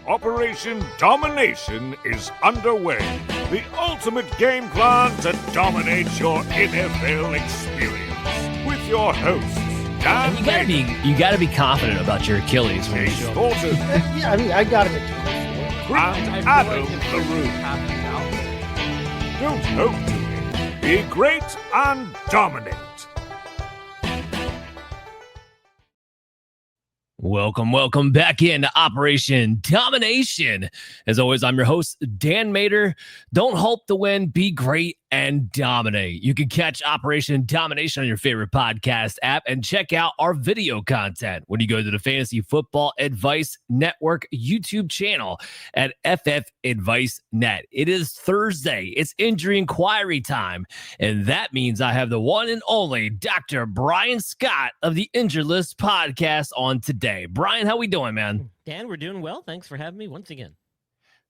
Operation Domination is underway. The ultimate game plan to dominate your NFL experience. With your hosts, Dan you gotta be confident about your Achilles when you show up. Yeah, I mean, I got him. And Adam the Root. Don't hope to it. Be great and dominate. Welcome back into Operation Domination. As always, I'm your host, Dan Mater. Don't hope to win, be great and dominate. You can catch Operation Domination on your favorite podcast app and check out our video content when you go to the Fantasy Football Advice Network YouTube channel at FF Advice Net. It is Thursday. It's injury inquiry time, and that means I have the one and only Dr. Brian Scott of the Injured List podcast on today. Brian, how we doing, man? Dan, we're doing well. Thanks for having me once again.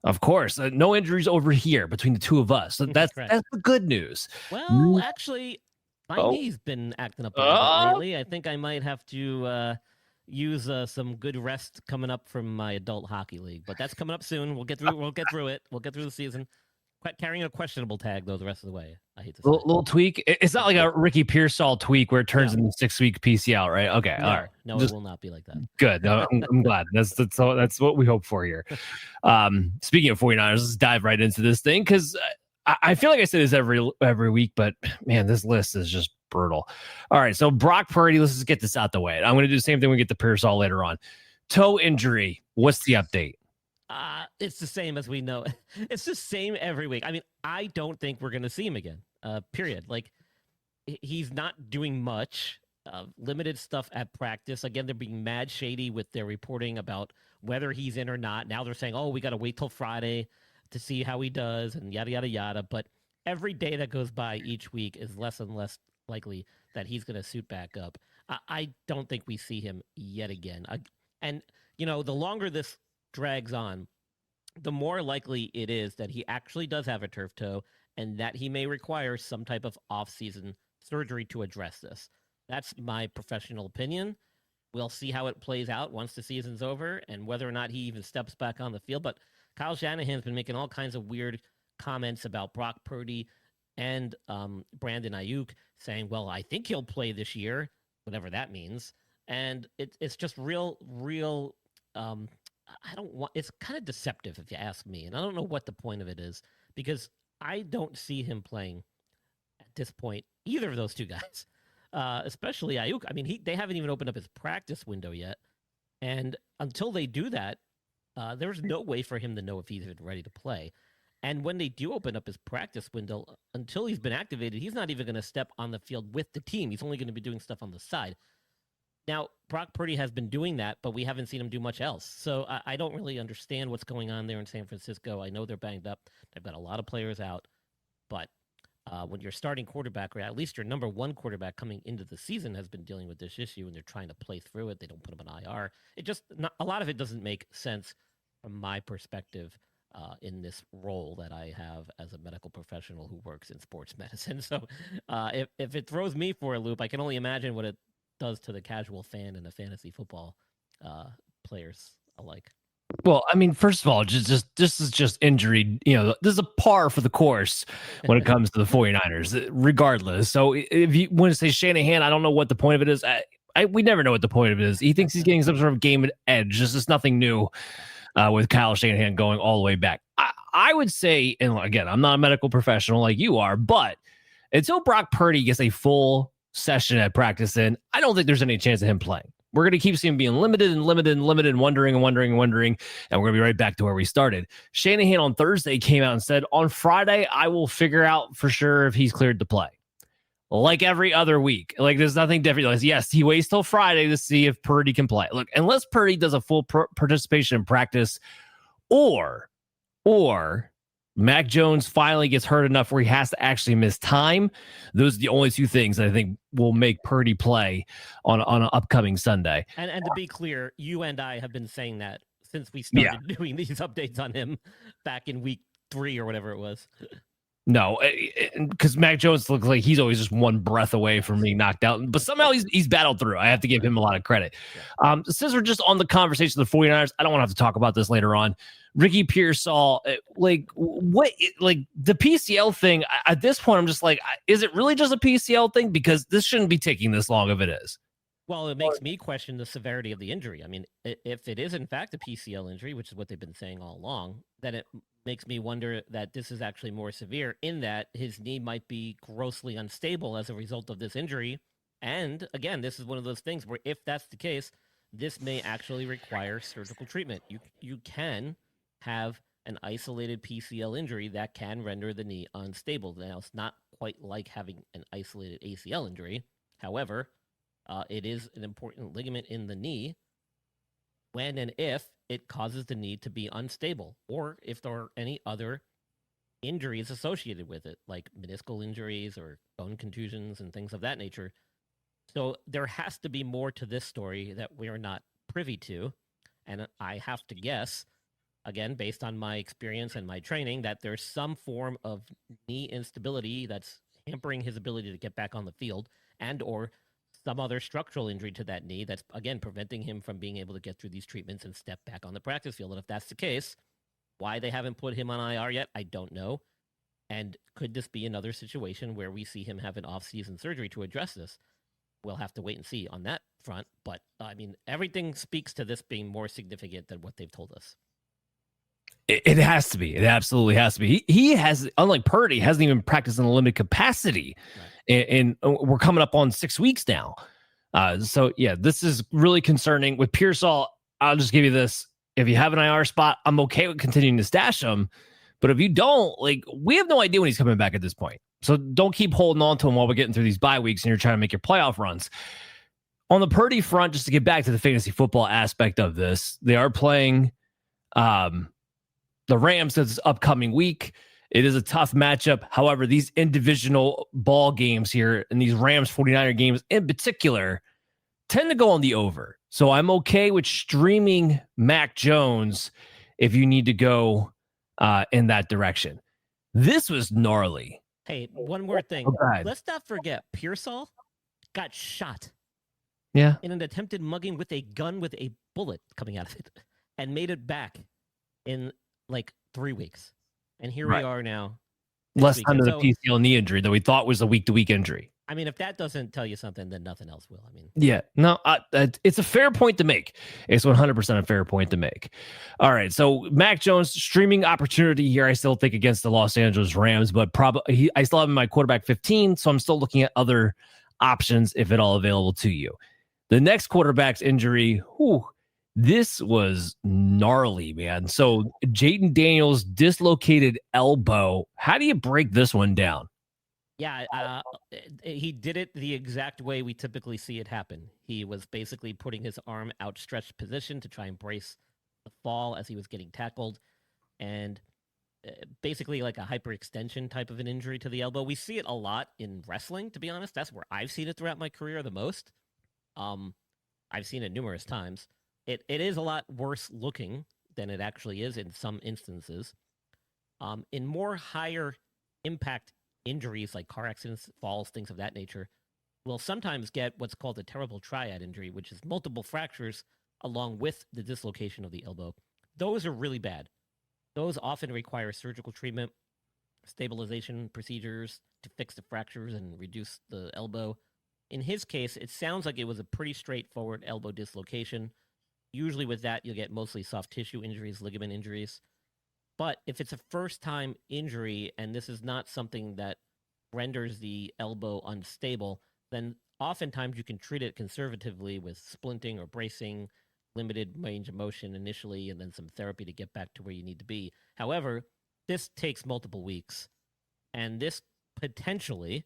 Of course, no injuries over here between the two of us. So that's the good news. Well, actually, my knee's been acting up a little bit lately. I think I might have to use some good rest coming up from my adult hockey league, but that's coming up soon. We'll get through. We'll get through it. We'll get through the season. Carrying a questionable tag though the rest of the way. I hate to say little tweak. It's not like a Ricky Pearsall tweak where it turns into 6-week PCL, right? Okay, no, all right. No, it will not be like that. Good. No, I'm glad. That's what we hope for here. Speaking of 49ers, let's dive right into this thing because I feel like I say this every week, but man, this list is just brutal. All right, so Brock Purdy. Let's just get this out the way. I'm going to do the same thing when we get to Pearsall later on. Toe injury. What's the update? It's the same as we know. It's the same every week. I mean, I don't think we're going to see him again, period. Like, he's not doing much, limited stuff at practice. Again, they're being mad shady with their reporting about whether he's in or not. Now they're saying, we got to wait till Friday to see how he does and yada, yada, yada. But every day that goes by each week is less and less likely that he's going to suit back up. I don't think we see him yet again. And, the longer this drags on, the more likely it is that he actually does have a turf toe and that he may require some type of off-season surgery to address this. That's my professional opinion. We'll see how it plays out once the season's over and whether or not he even steps back on the field. But Kyle Shanahan's been making all kinds of weird comments about Brock Purdy and Brandon Ayuk, saying, well, I think he'll play this year, whatever that means. And it's just real it's kind of deceptive if you ask me. And I don't know what the point of it is because I don't see him playing at this point, either of those two guys, especially Ayuk. I mean, they haven't even opened up his practice window yet. And until they do that, there's no way for him to know if he's even ready to play. And when they do open up his practice window, until he's been activated, he's not even going to step on the field with the team. He's only going to be doing stuff on the side. Now, Brock Purdy has been doing that, but we haven't seen him do much else. So I don't really understand what's going on there in San Francisco. I know they're banged up. They've got a lot of players out. But when your starting quarterback, or at least your number one quarterback coming into the season has been dealing with this issue and they're trying to play through it, they don't put him on IR. A lot of it doesn't make sense from my perspective in this role that I have as a medical professional who works in sports medicine. So if it throws me for a loop, I can only imagine what it does to the casual fan and the fantasy football players alike. Well, I mean, first of all, just this is just injury. This is a par for the course when it comes to the 49ers, regardless. So if you want to say Shanahan, I don't know what the point of it is. We never know what the point of it is. He thinks he's getting some sort of game edge. This is nothing new with Kyle Shanahan going all the way back. I would say, and again, I'm not a medical professional like you are, but until Brock Purdy gets a full session at practice in, I don't think there's any chance of him playing. We're going to keep seeing him being limited, and wondering, and we're going to be right back to where we started. Shanahan on Thursday came out and said, on Friday, I will figure out for sure if he's cleared to play. Like every other week. Like, there's nothing different. Like, yes, he waits till Friday to see if Purdy can play. Look, unless Purdy does a full participation in practice, or Mac Jones finally gets hurt enough where he has to actually miss time, those are the only two things that I think will make Purdy play on an upcoming Sunday. And to be clear, you and I have been saying that since we started doing these updates on him back in week 3 or whatever it was. No, because Mac Jones looks like he's always just one breath away from being knocked out. But somehow he's battled through. I have to give him a lot of credit. Since we're just on the conversation of the 49ers, I don't want to have to talk about this later on. Ricky Pearsall, the PCL thing, at this point, I'm just like, is it really just a PCL thing? Because this shouldn't be taking this long if it is. Well, it makes me question the severity of the injury. I mean, if it is in fact a PCL injury, which is what they've been saying all along, then it makes me wonder that this is actually more severe in that his knee might be grossly unstable as a result of this injury. And again, this is one of those things where if that's the case, this may actually require surgical treatment. You can have an isolated PCL injury that can render the knee unstable. Now, it's not quite like having an isolated ACL injury. However, it is an important ligament in the knee when and if it causes the knee to be unstable, or if there are any other injuries associated with it, like meniscal injuries or bone contusions and things of that nature. So there has to be more to this story that we're not privy to. And I have to guess, again, based on my experience and my training, that there's some form of knee instability that's hampering his ability to get back on the field, and or some other structural injury to that knee that's, again, preventing him from being able to get through these treatments and step back on the practice field. And if that's the case, why they haven't put him on IR yet, I don't know. And could this be another situation where we see him have an off-season surgery to address this? We'll have to wait and see on that front. But, I mean, everything speaks to this being more significant than what they've told us. It has to be. It absolutely has to be. He has, unlike Purdy, hasn't even practiced in a limited capacity. Right. And we're coming up on 6 weeks now. So, yeah, this is really concerning. With Pearsall, I'll just give you this. If you have an IR spot, I'm okay with continuing to stash him. But if you don't, we have no idea when he's coming back at this point. So don't keep holding on to him while we're getting through these bye weeks and you're trying to make your playoff runs. On the Purdy front, just to get back to the fantasy football aspect of this, they are playing the Rams this upcoming week. It is a tough matchup. However, these individual ball games here and these Rams 49er games in particular tend to go on the over. So I'm okay with streaming Mac Jones if you need to go in that direction. This was gnarly. Hey, one more thing. Let's not forget, Pearsall got shot. Yeah. In an attempted mugging with a gun with a bullet coming out of it and made it back in 3 weeks. And here we are now. Less time to the PCL knee injury that we thought was a week-to-week injury. I mean, if that doesn't tell you something, then nothing else will. I mean, yeah, no, it's a fair point to make. It's 100% a fair point to make. All right, so Mac Jones streaming opportunity here. I still think against the Los Angeles Rams, but I still have my quarterback 15, so I'm still looking at other options if at all available to you. The next quarterback's injury, this was gnarly, man. So Jayden Daniels dislocated elbow. How do you break this one down? Yeah, he did it the exact way we typically see it happen. He was basically putting his arm outstretched position to try and brace the fall as he was getting tackled, and basically like a hyperextension type of an injury to the elbow. We see it a lot in wrestling, to be honest. That's where I've seen it throughout my career the most. I've seen it numerous times. It is a lot worse looking than it actually is in some instances. In more higher impact injuries like car accidents, falls, things of that nature, we'll sometimes get what's called a terrible triad injury, which is multiple fractures along with the dislocation of the elbow. Those are really bad. Those often require surgical treatment, stabilization procedures to fix the fractures and reduce the elbow. In his case, it sounds like it was a pretty straightforward elbow dislocation. Usually with that, you'll get mostly soft tissue injuries, ligament injuries. But if it's a first-time injury and this is not something that renders the elbow unstable, then oftentimes you can treat it conservatively with splinting or bracing, limited range of motion initially, and then some therapy to get back to where you need to be. However, this takes multiple weeks, and this potentially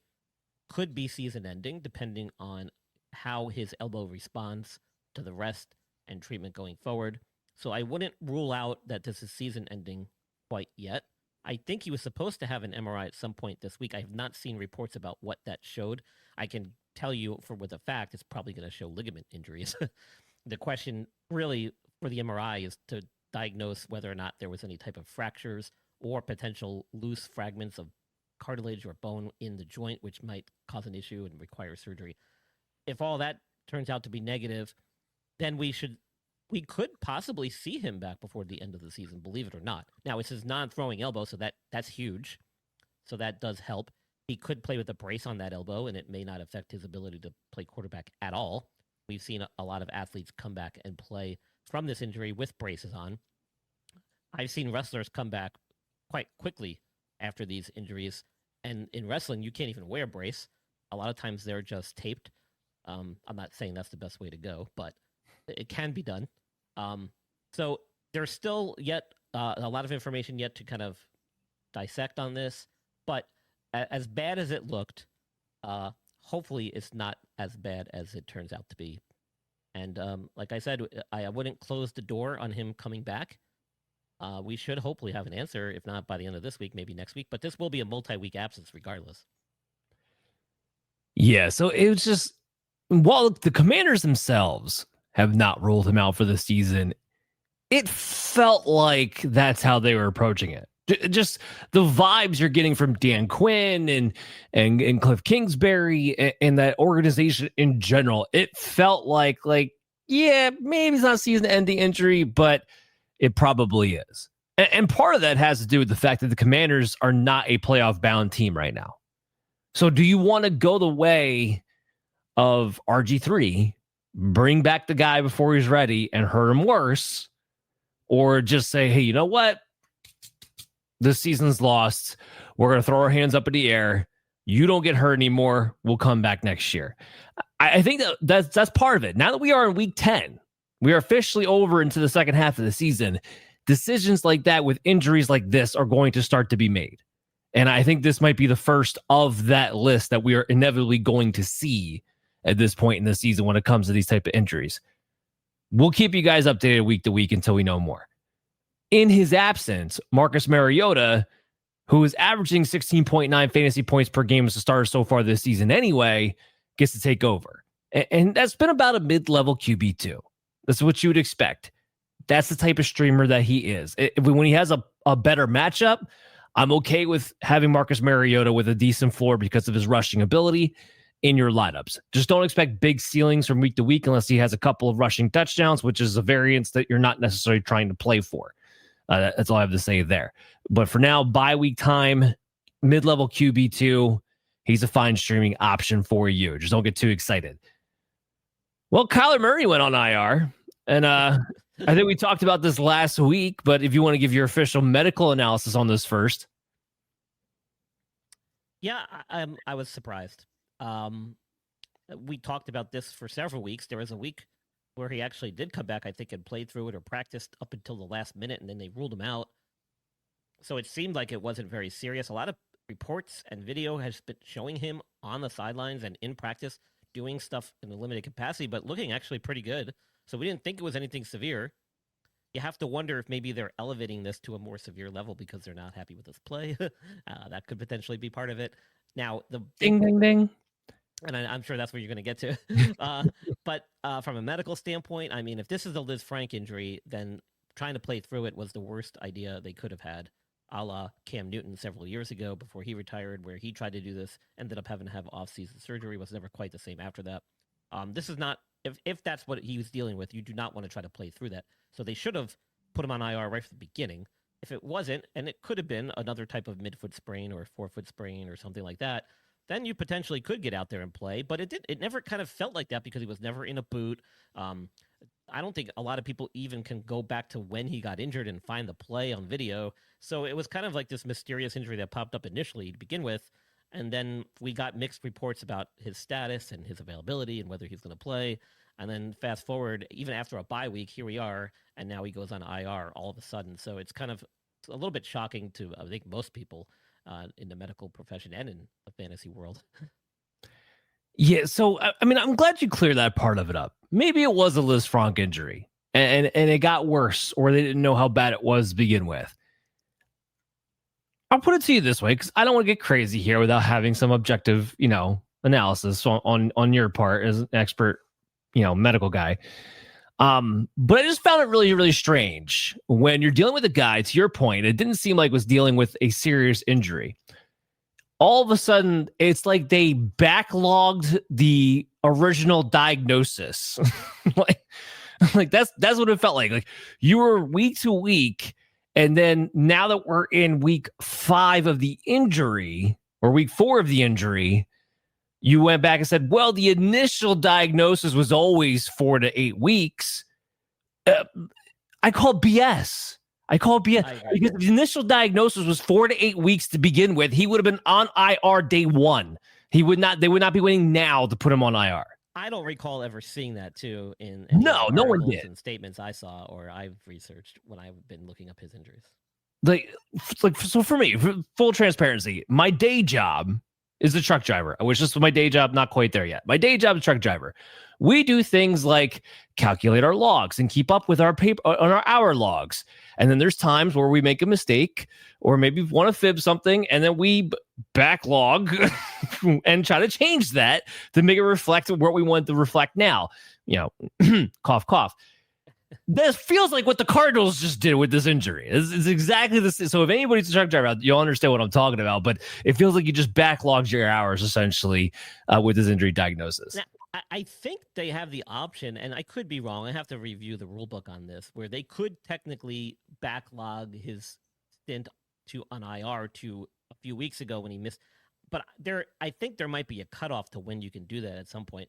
could be season-ending depending on how his elbow responds to the rest and treatment going forward. So I wouldn't rule out that this is season-ending quite yet. I think he was supposed to have an MRI at some point this week. I have not seen reports about what that showed. I can tell you with a fact it's probably going to show ligament injuries. The question really for the MRI is to diagnose whether or not there was any type of fractures or potential loose fragments of cartilage or bone in the joint, which might cause an issue and require surgery. If all that turns out to be negative, then we could possibly see him back before the end of the season, believe it or not. Now, it's his non-throwing elbow, so that's huge. So that does help. He could play with a brace on that elbow, and it may not affect his ability to play quarterback at all. We've seen a lot of athletes come back and play from this injury with braces on. I've seen wrestlers come back quite quickly after these injuries. And in wrestling, you can't even wear a brace. A lot of times they're just taped. I'm not saying that's the best way to go, but it can be done. So there's still yet a lot of information yet to kind of dissect on this. But as bad as it looked, hopefully it's not as bad as it turns out to be. And like I said, I wouldn't close the door on him coming back. We should hopefully have an answer, if not by the end of this week, maybe next week. But this will be a multi-week absence regardless. Yeah, so it was just, while the Commanders themselves have not ruled him out for the season, it felt like that's how they were approaching it. Just the vibes you're getting from Dan Quinn and Cliff Kingsbury and that organization in general, it felt like, yeah, maybe it's not a season-ending injury, but it probably is. And part of that has to do with the fact that the Commanders are not a playoff-bound team right now. So do you want to go the way of RG3, bring back the guy before he's ready and hurt him worse, or just say, hey, you know what? This season's lost. We're going to throw our hands up in the air. You don't get hurt anymore. We'll come back next year. I think that's part of it. Now that we are in week 10, we are officially over into the second half of the season. Decisions like that with injuries like this are going to start to be made. And I think this might be the first of that list that we are inevitably going to see at this point in the season when it comes to these type of injuries. We'll keep you guys updated week to week until we know more. In his absence, Marcus Mariota, who is averaging 16.9 fantasy points per game as a starter so far this season anyway, gets to take over. And that's been about a mid-level QB2. That's what you would expect. That's the type of streamer that he is. When he has a better matchup, I'm okay with having Marcus Mariota with a decent floor because of his rushing ability in your lineups. Just don't expect big ceilings from week to week unless he has a couple of rushing touchdowns, which is a variance that you're not necessarily trying to play for. That's all I have to say there. But for now, bye week time, mid-level QB2, he's a fine streaming option for you. Just don't get too excited. Well, Kyler Murray went on IR, and I think we talked about this last week, but if you want to give your official medical analysis on this first. Yeah, I was surprised. We talked about this for several weeks. There was a week where he actually did come back, I think, and played through it or practiced up until the last minute, and then they ruled him out. So it seemed like it wasn't very serious. A lot of reports and video has been showing him on the sidelines and in practice doing stuff in a limited capacity, but looking actually pretty good. So we didn't think it was anything severe. You have to wonder if maybe they're elevating this to a more severe level because they're not happy with his play. That could potentially be part of it. Now, the ding, ding, ding. And I'm sure that's where you're going to get to. But from a medical standpoint, I mean, if this is a Liz Frank injury, then trying to play through it was the worst idea they could have had, a la Cam Newton several years ago before he retired, where he tried to do this, ended up having to have off-season surgery, was never quite the same after that. This is not, if that's what he was dealing with, you do not want to try to play through that. So they should have put him on IR right from the beginning. If it wasn't, and it could have been another type of midfoot sprain or forefoot sprain or something like that, then you potentially could get out there and play. But it never kind of felt like that because he was never in a boot. I don't think a lot of people even can go back to when he got injured and find the play on video. So it was kind of like this mysterious injury that popped up initially to begin with. And then we got mixed reports about his status and his availability and whether he's going to play. And then fast forward, even after a bye week, here we are. And now he goes on IR all of a sudden. So it's kind of a little bit shocking to, I think, most people in the medical profession and in the fantasy world. Yeah, so I mean, I'm glad you cleared that part of it up. Maybe it was a Liz Frank injury, and it got worse, or they didn't know how bad it was to begin with. I'll put it to you this way, because I don't want to get crazy here without having some objective, analysis on your part as an expert, medical guy. But I just found it really, really strange when you're dealing with a guy, to your point, it didn't seem like was dealing with a serious injury. all of a sudden it's like they backlogged the original diagnosis. like that's what it felt like. Like you were week to week, and then now that we're in week 5 of the injury or week 4 of the injury, you went back and said, well, the initial diagnosis was always 4 to 8 weeks. I call BS. Because the initial diagnosis was 4 to 8 weeks to begin with. He would have been on IR day 1. They would not be waiting now to put him on IR. I don't recall ever seeing that too in no one did. And statements I saw or I've researched when I've been looking up his injuries. So for me, for full transparency, my day job is a truck driver. I wish this was my day job, not quite there yet. My day job is truck driver. We do things like calculate our logs and keep up with our paper on our hour logs. And then there's times where we make a mistake or maybe want to fib something, and then we backlog and try to change that to make it reflect what we want to reflect now. Cough, cough. This feels like what the Cardinals just did with this injury. It's exactly this. So if anybody's a truck driver, you'll understand what I'm talking about. But it feels like you just backlogged your hours essentially with this injury diagnosis. Now, I think they have the option, and I could be wrong. I have to review the rule book on this, where they could technically backlog his stint on IR to a few weeks ago when he missed. But I think there might be a cutoff to when you can do that at some point.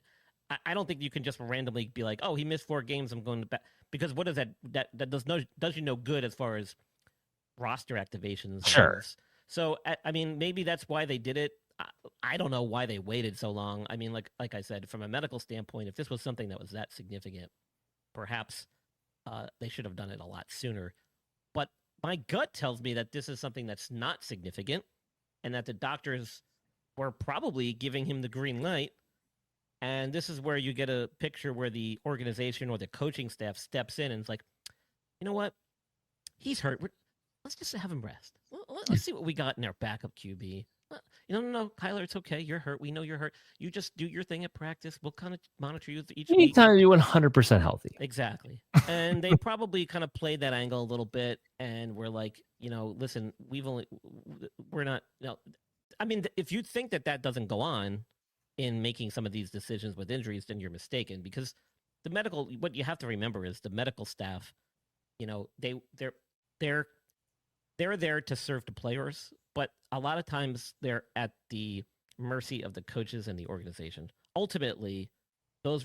I don't think you can just randomly be like, oh, he missed 4 games, I'm going to back. Because what is that? That does you no good as far as roster activations. Sure. So, I mean, maybe that's why they did it. I don't know why they waited so long. I mean, like I said, from a medical standpoint, if this was something that was that significant, perhaps they should have done it a lot sooner. But my gut tells me that this is something that's not significant and that the doctors were probably giving him the green light. And this is where you get a picture where the organization or the coaching staff steps in and is like, you know what? He's hurt. Let's just have him rest. Let's see what we got in our backup QB. No, Kyler, it's okay. You're hurt. We know you're hurt. You just do your thing at practice. We'll kind of monitor you each week. Anytime you're 100% healthy. Exactly. And they probably kind of played that angle a little bit. And we're like, listen, we're not, I mean, if you think that doesn't go on in making some of these decisions with injuries, then you're mistaken, because what you have to remember is the medical staff, they're there to serve the players, but a lot of times they're at the mercy of the coaches and the organization. Ultimately, those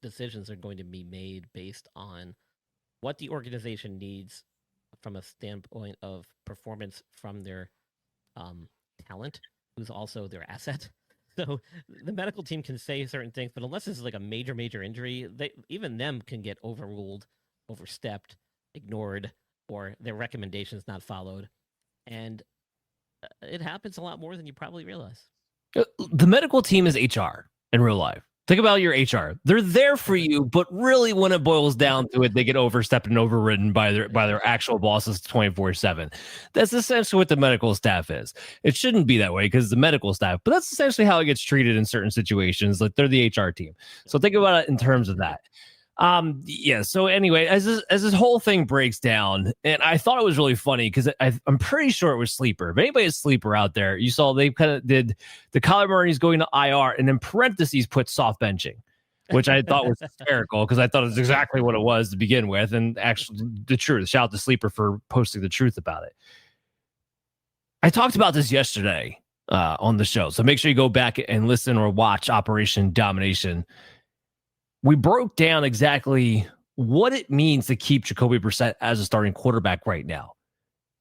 decisions are going to be made based on what the organization needs from a standpoint of performance from their talent, who's also their asset. So the medical team can say certain things, but unless it's like a major injury, even them can get overruled, overstepped, ignored, or their recommendations not followed. And it happens a lot more than you probably realize. The medical team is HR in real life. Think about your HR. They're there for you, but really when it boils down to it, they get overstepped and overridden by their actual bosses 24/7. That's essentially what the medical staff is. It shouldn't be that way because it's the medical staff, but that's essentially how it gets treated in certain situations. Like they're the HR team. So think about it in terms of that. So anyway, as this whole thing breaks down, and I thought it was really funny because I'm pretty sure it was Sleeper. If anybody is Sleeper out there, you saw they kind of did the Kyler Murray's going to IR and in parentheses put soft benching, which I thought was hysterical because I thought it was exactly what it was to begin with, and actually the truth. Shout out to Sleeper for posting the truth about it. I talked about this yesterday on the show, so make sure you go back and listen or watch Operation Domination. We broke down exactly what it means to keep Jacoby Brissett as a starting quarterback right now.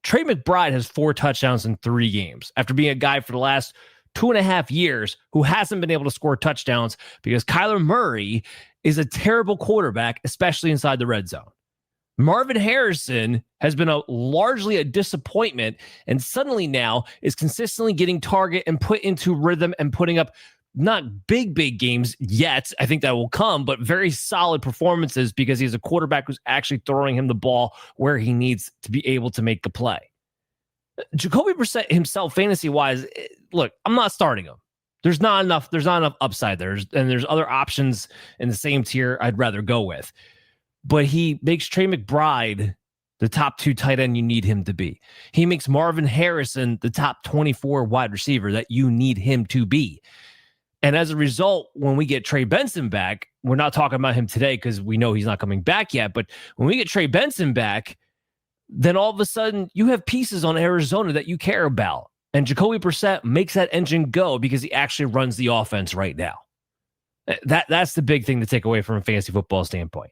Trey McBride has 4 touchdowns in 3 games after being a guy for the last 2.5 years who hasn't been able to score touchdowns because Kyler Murray is a terrible quarterback, especially inside the red zone. Marvin Harrison has been largely a disappointment and suddenly now is consistently getting target and put into rhythm and putting up not big games yet. I think that will come, but very solid performances because he's a quarterback who's actually throwing him the ball where he needs to be able to make a play. Jacoby Brissett himself, fantasy-wise, look, I'm not starting him. There's not enough upside there. There's other options in the same tier I'd rather go with. But he makes Trey McBride the top 2 tight end you need him to be. He makes Marvin Harrison the top 24 wide receiver that you need him to be. And as a result, when we get Trey Benson back, we're not talking about him today because we know he's not coming back yet. But when we get Trey Benson back, then all of a sudden you have pieces on Arizona that you care about. And Jacoby Brissett makes that engine go because he actually runs the offense right now. That's the big thing to take away from a fantasy football standpoint.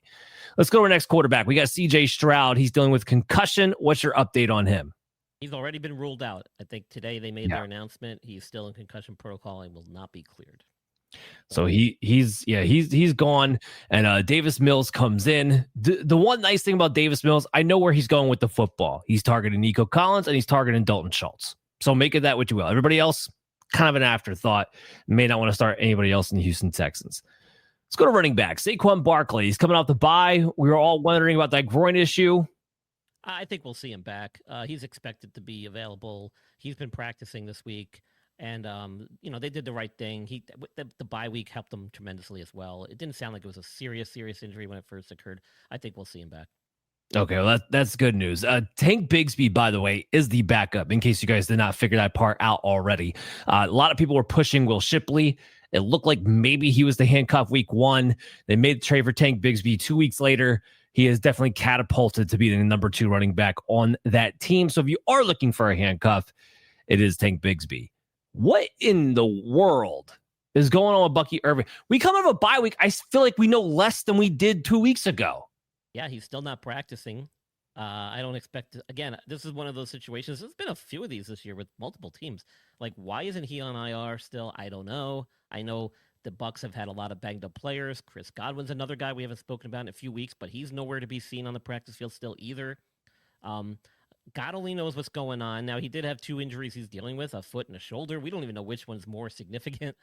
Let's go to our next quarterback. We got CJ Stroud. He's dealing with concussion. What's your update on him? He's already been ruled out. I think today they made their announcement. He's still in concussion protocol and will not be cleared. So he's gone, and Davis Mills comes in. The one nice thing about Davis Mills, I know where he's going with the football. He's targeting Nico Collins and he's targeting Dalton Schultz. So make of that what you will. Everybody else, kind of an afterthought. May not want to start anybody else in the Houston Texans. Let's go to running back. Saquon Barkley. He's coming off the bye. We were all wondering about that groin issue. I think we'll see him back. He's expected to be available. He's been practicing this week, and they did the right thing. The bye week helped him tremendously as well. It didn't sound like it was a serious injury when it first occurred. I think we'll see him back. Okay, well, that's good news. Tank Bigsby, by the way, is the backup, in case you guys did not figure that part out already. A lot of people were pushing Will Shipley. It looked like maybe he was the handcuff week 1. They made the trade for Tank Bigsby 2 weeks later. He is definitely catapulted to be the number 2 running back on that team. So if you are looking for a handcuff, it is Tank Bigsby. What in the world is going on with Bucky Irving? We come out of a bye week. I feel like we know less than we did 2 weeks ago. Yeah, he's still not practicing. I don't expect to, again, this is one of those situations. There's been a few of these this year with multiple teams. Like, why isn't he on IR still? I don't know. I know the Bucs have had a lot of banged up players. Chris Godwin's another guy we haven't spoken about in a few weeks, but he's nowhere to be seen on the practice field still either. God only knows what's going on. Now, he did have 2 injuries he's dealing with, a foot and a shoulder. We don't even know which one's more significant.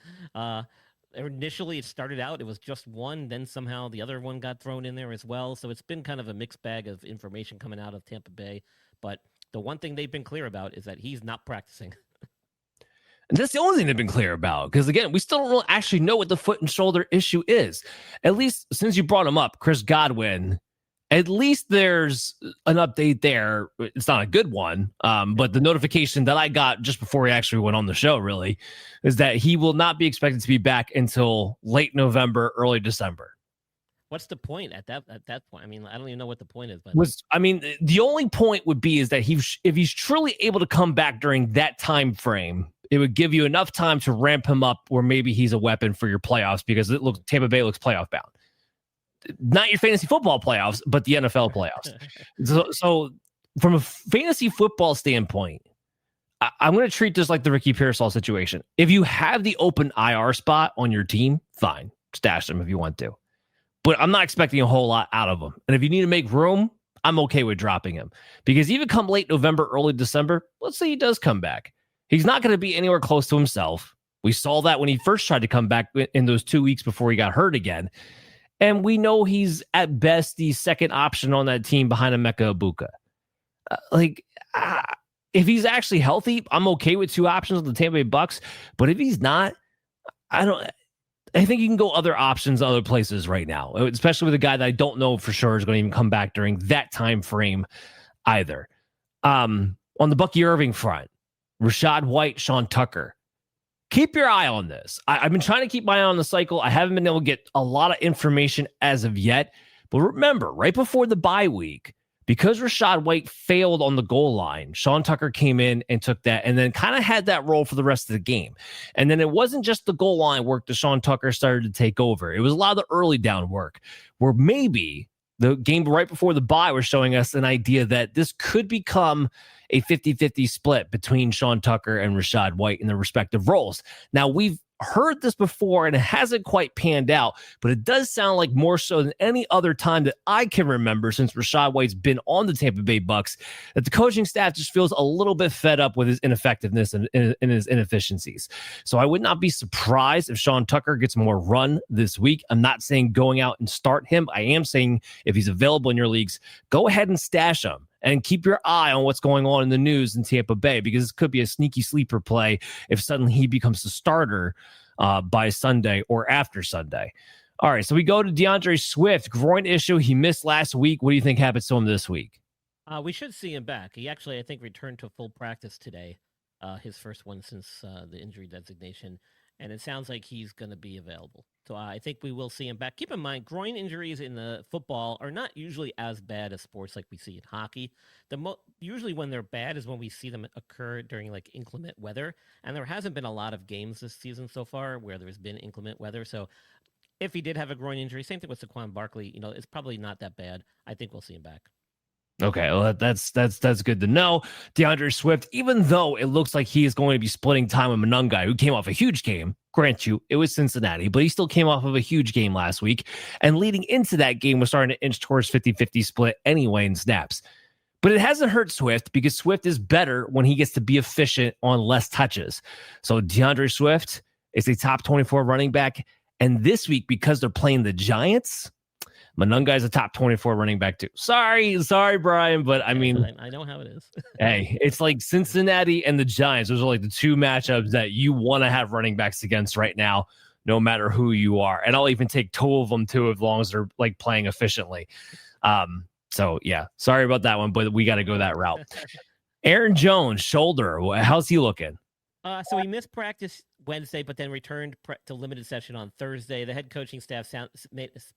Initially, it started out, it was just one. Then somehow the other one got thrown in there as well. So it's been kind of a mixed bag of information coming out of Tampa Bay. But the one thing they've been clear about is that he's not practicing. And that's the only thing they've been clear about. Because, again, we still don't really actually know what the foot and shoulder issue is. At least since you brought him up, Chris Godwin, at least there's an update there. It's not a good one, but the notification that I got just before he actually went on the show, really, is that he will not be expected to be back until late November, early December. What's the point at that point? I mean, I don't even know what the point is. But the only point would be is that if he's truly able to come back during that time frame, it would give you enough time to ramp him up where maybe he's a weapon for your playoffs, because Tampa Bay looks playoff bound. Not your fantasy football playoffs, but the NFL playoffs. So from a fantasy football standpoint, I'm going to treat this like the Ricky Pearsall situation. If you have the open IR spot on your team, fine, stash them if you want to. But I'm not expecting a whole lot out of him. And if you need to make room, I'm okay with dropping him. Because even come late November, early December, let's say he does come back, he's not going to be anywhere close to himself. We saw that when he first tried to come back in those 2 weeks before he got hurt again. And we know he's at best the second option on that team behind Emeka Puka. If he's actually healthy, I'm okay with 2 options on the Tampa Bay Bucks. But if he's not, I think you can go other options, other places right now, especially with a guy that I don't know for sure is going to even come back during that time frame either. On the Bucky Irving front, Raschaad White, Sean Tucker. Keep your eye on this. I've been trying to keep my eye on the cycle. I haven't been able to get a lot of information as of yet. But remember, right before the bye week, because Raschaad White failed on the goal line, Sean Tucker came in and took that and then kind of had that role for the rest of the game. And then it wasn't just the goal line work that Sean Tucker started to take over. It was a lot of the early down work where maybe the game right before the bye was showing us an idea that this could become a 50-50 split between Sean Tucker and Raschaad White in their respective roles. Now, we've heard this before and it hasn't quite panned out, but it does sound like more so than any other time that I can remember since Raschaad White's been on the Tampa Bay Bucks, that the coaching staff just feels a little bit fed up with his ineffectiveness and his inefficiencies. So I would not be surprised if Sean Tucker gets more run this week. I'm not saying going out and start him. I am saying if he's available in your leagues, go ahead and stash him. And keep your eye on what's going on in the news in Tampa Bay, because this could be a sneaky sleeper play if suddenly he becomes the starter by Sunday or after Sunday. All right, so we go to DeAndre Swift, groin issue. He missed last week. What do you think happens to him this week? We should see him back. He actually, I think, returned to full practice today, his first one since the injury designation, and it sounds like he's going to be available. So I think we will see him back. Keep in mind, groin injuries in the football are not usually as bad as sports like we see in hockey. Usually when they're bad is when we see them occur during like inclement weather, and there hasn't been a lot of games this season so far where there's been inclement weather. So if he did have a groin injury, same thing with Saquon Barkley, it's probably not that bad. I think we'll see him back. Okay, well, that's good to know. DeAndre Swift, even though it looks like he is going to be splitting time with Monangai, who came off a huge game, grant you, it was Cincinnati, but he still came off of a huge game last week. And leading into that game was starting to inch towards 50-50 split anyway in snaps. But it hasn't hurt Swift because Swift is better when he gets to be efficient on less touches. So DeAndre Swift is a top 24 running back. And this week, because they're playing the Giants, Monangai's a top 24 running back too. Sorry, Brian, but I mean, I know how it is. Hey, it's like Cincinnati and the Giants. Those are like the two matchups that you want to have running backs against right now, no matter who you are. And I'll even take two of them too, as long as they're like playing efficiently. So yeah, sorry about that one, but we got to go that route. Aaron Jones, shoulder. How's he looking? So he missed practice Wednesday, but then returned to limited session on Thursday. The head coaching staff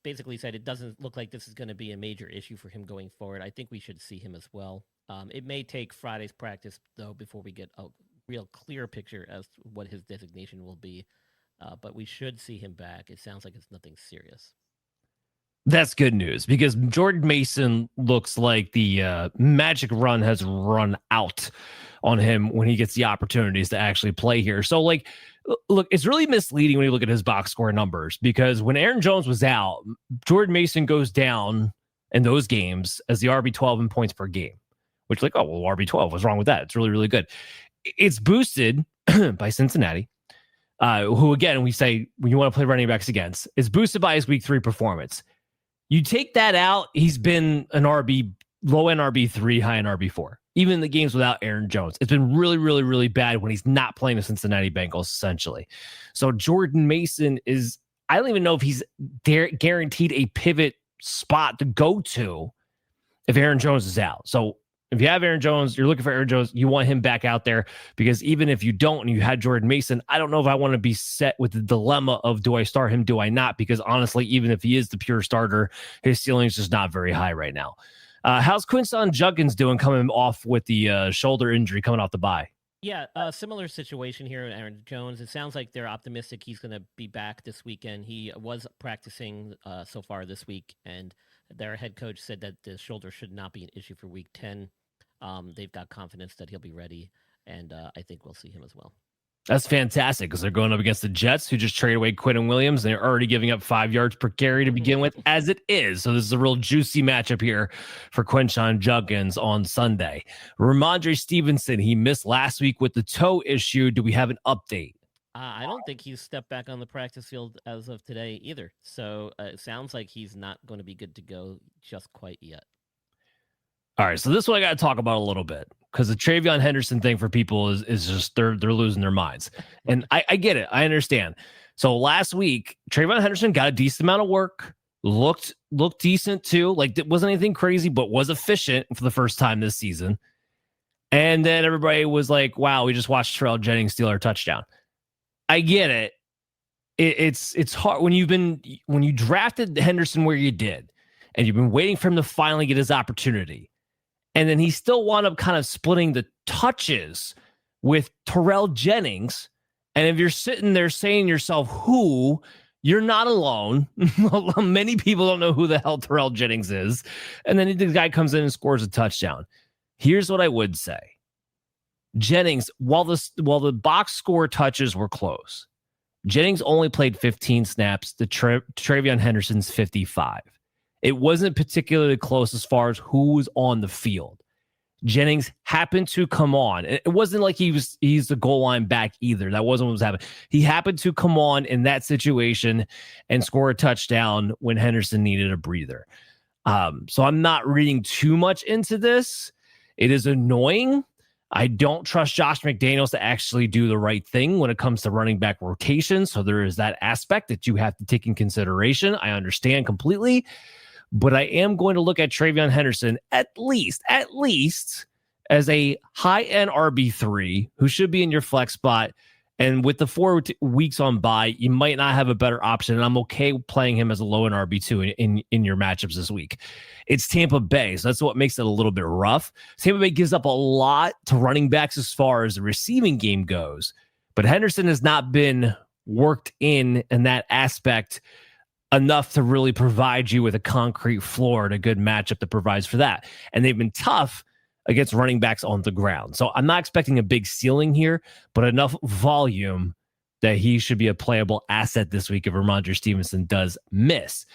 basically said it doesn't look like this is going to be a major issue for him going forward. I think we should see him as well. It may take Friday's practice, though, before we get a real clear picture as to what his designation will be. But we should see him back. It sounds like it's nothing serious. That's good news because Jordan Mason looks like the magic run has run out on him when he gets the opportunities to actually play here. So, like, look, it's really misleading when you look at his box score numbers because when Aaron Jones was out, Jordan Mason goes down in those games as the RB12 in points per game, which, like, oh, well, RB12, what's wrong with that? It's really, really good. It's boosted by Cincinnati, who, again, we say when you want to play running backs against, it's boosted by his week 3 performance. You take that out, he's been an RB, low-end RB3, high-end RB4. Even in the games without Aaron Jones. It's been really, really, really bad when he's not playing the Cincinnati Bengals, essentially. So Jordan Mason is, I don't even know if he's guaranteed a pivot spot to go to if Aaron Jones is out. So if you have Aaron Jones, you're looking for Aaron Jones, you want him back out there because even if you don't and you had Jordan Mason, I don't know if I want to be set with the dilemma of do I start him, do I not? Because honestly, even if he is the pure starter, his ceiling is just not very high right now. How's Quinshon Judkins doing coming off with the shoulder injury coming off the bye? Yeah, similar situation here with Aaron Jones. It sounds like they're optimistic he's going to be back this weekend. He was practicing so far this week, and their head coach said that the shoulder should not be an issue for week 10. They've got confidence that he'll be ready, and I think we'll see him as well. That's fantastic because they're going up against the Jets, who just traded away Quinton Williams. They're already giving up 5 yards per carry to begin with, as it is. So this is a real juicy matchup here for Quinshon Judkins on Sunday. Rhamondre Stevenson, he missed last week with the toe issue. Do we have an update? I don't think he's stepped back on the practice field as of today either. So it sounds like he's not going to be good to go just quite yet. All right, so this one I got to talk about a little bit because the Travion Henderson thing for people is just they're losing their minds, and I get it, I understand. So last week, Travion Henderson got a decent amount of work, looked decent too, like it wasn't anything crazy, but was efficient for the first time this season. And then everybody was like, "Wow, we just watched Terrell Jennings steal our touchdown." I get it. It's hard when you drafted Henderson where you did, and you've been waiting for him to finally get his opportunity. And then he still wound up kind of splitting the touches with Terrell Jennings. And if you're sitting there saying to yourself, you're not alone. Many people don't know who the hell Terrell Jennings is. And then the guy comes in and scores a touchdown. Here's what I would say. Jennings, while the box score touches were close, Jennings only played 15 snaps to Travion Henderson's 55. It wasn't particularly close as far as who was on the field. Jennings happened to come on. It wasn't like he's the goal line back either. That wasn't what was happening. He happened to come on in that situation and score a touchdown when Henderson needed a breather. So I'm not reading too much into this. It is annoying. I don't trust Josh McDaniels to actually do the right thing when it comes to running back rotation. So there is that aspect that you have to take in consideration. I understand completely. but I am going to look at TreVeyon Henderson at least as a high-end RB3 who should be in your flex spot. And with the 4 weeks on bye, you might not have a better option. And I'm okay playing him as a low-end RB2 in your matchups this week. It's Tampa Bay, so that's what makes it a little bit rough. Tampa Bay gives up a lot to running backs as far as the receiving game goes, but Henderson has not been worked in that aspect enough to really provide you with a concrete floor and a good matchup that provides for that. And they've been tough against running backs on the ground. So I'm not expecting a big ceiling here, but enough volume that he should be a playable asset this week if Rhamondre Stevenson does miss.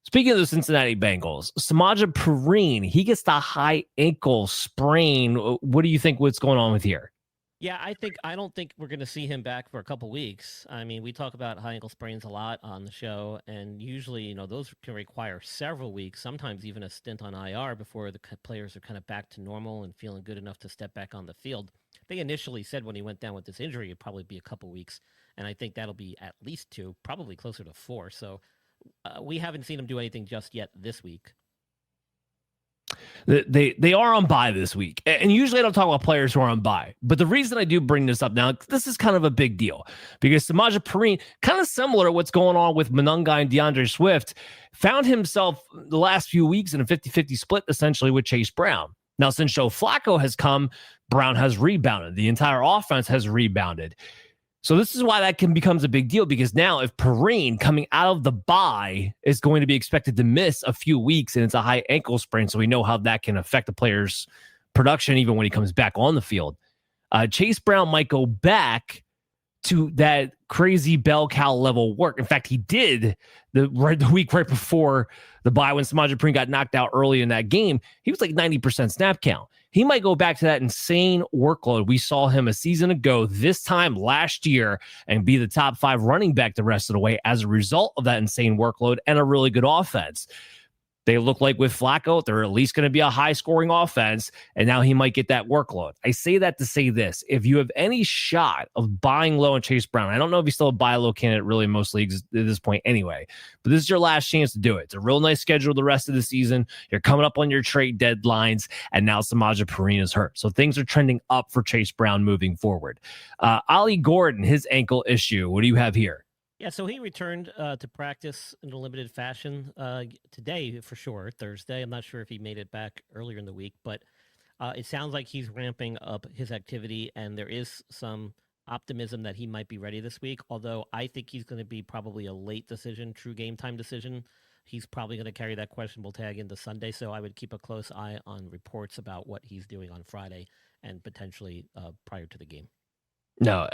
Speaking of the Cincinnati Bengals, Samaje Perine, he gets the high ankle sprain. What do you think what's going on with here? Yeah, I don't think we're going to see him back for a couple weeks. I mean, we talk about high ankle sprains a lot on the show, and usually, those can require several weeks, sometimes even a stint on IR before the players are kind of back to normal and feeling good enough to step back on the field. They initially said when he went down with this injury, it'd probably be a couple weeks, and I think that'll be at least 2, probably closer to 4. So we haven't seen him do anything just yet this week. They are on bye this week. And usually I don't talk about players who are on bye. But the reason I do bring this up now, this is kind of a big deal. Because Samaje Perine, kind of similar to what's going on with Monunga and DeAndre Swift, found himself the last few weeks in a 50-50 split, essentially, with Chase Brown. Now, since Joe Flacco has come, Brown has rebounded. The entire offense has rebounded. So this is why that becomes a big deal, because now if Perine coming out of the bye is going to be expected to miss a few weeks and it's a high ankle sprain, so we know how that can affect the player's production even when he comes back on the field. Chase Brown might go back to that crazy bell cow level work. In fact, he did the week right before the bye when Samaje Perine got knocked out early in that game. He was like 90% snap count. He might go back to that insane workload. We saw him a season ago, this time last year, and be the top 5 running back the rest of the way as a result of that insane workload and a really good offense. They look like with Flacco, they're at least going to be a high-scoring offense, and now he might get that workload. I say that to say this. If you have any shot of buying low on Chase Brown, I don't know if he's still a buy low candidate really in most leagues at this point anyway, but this is your last chance to do it. It's a real nice schedule the rest of the season. You're coming up on your trade deadlines, and now Samaje Perine is hurt. So things are trending up for Chase Brown moving forward. Ollie Gordon, his ankle issue, what do you have here? Yeah, so he returned to practice in a limited fashion today for sure, Thursday. I'm not sure if he made it back earlier in the week, but it sounds like he's ramping up his activity, and there is some optimism that he might be ready this week, although I think he's going to be probably a late decision, true game time decision. He's probably going to carry that questionable tag into Sunday, so I would keep a close eye on reports about what he's doing on Friday and potentially prior to the game. No,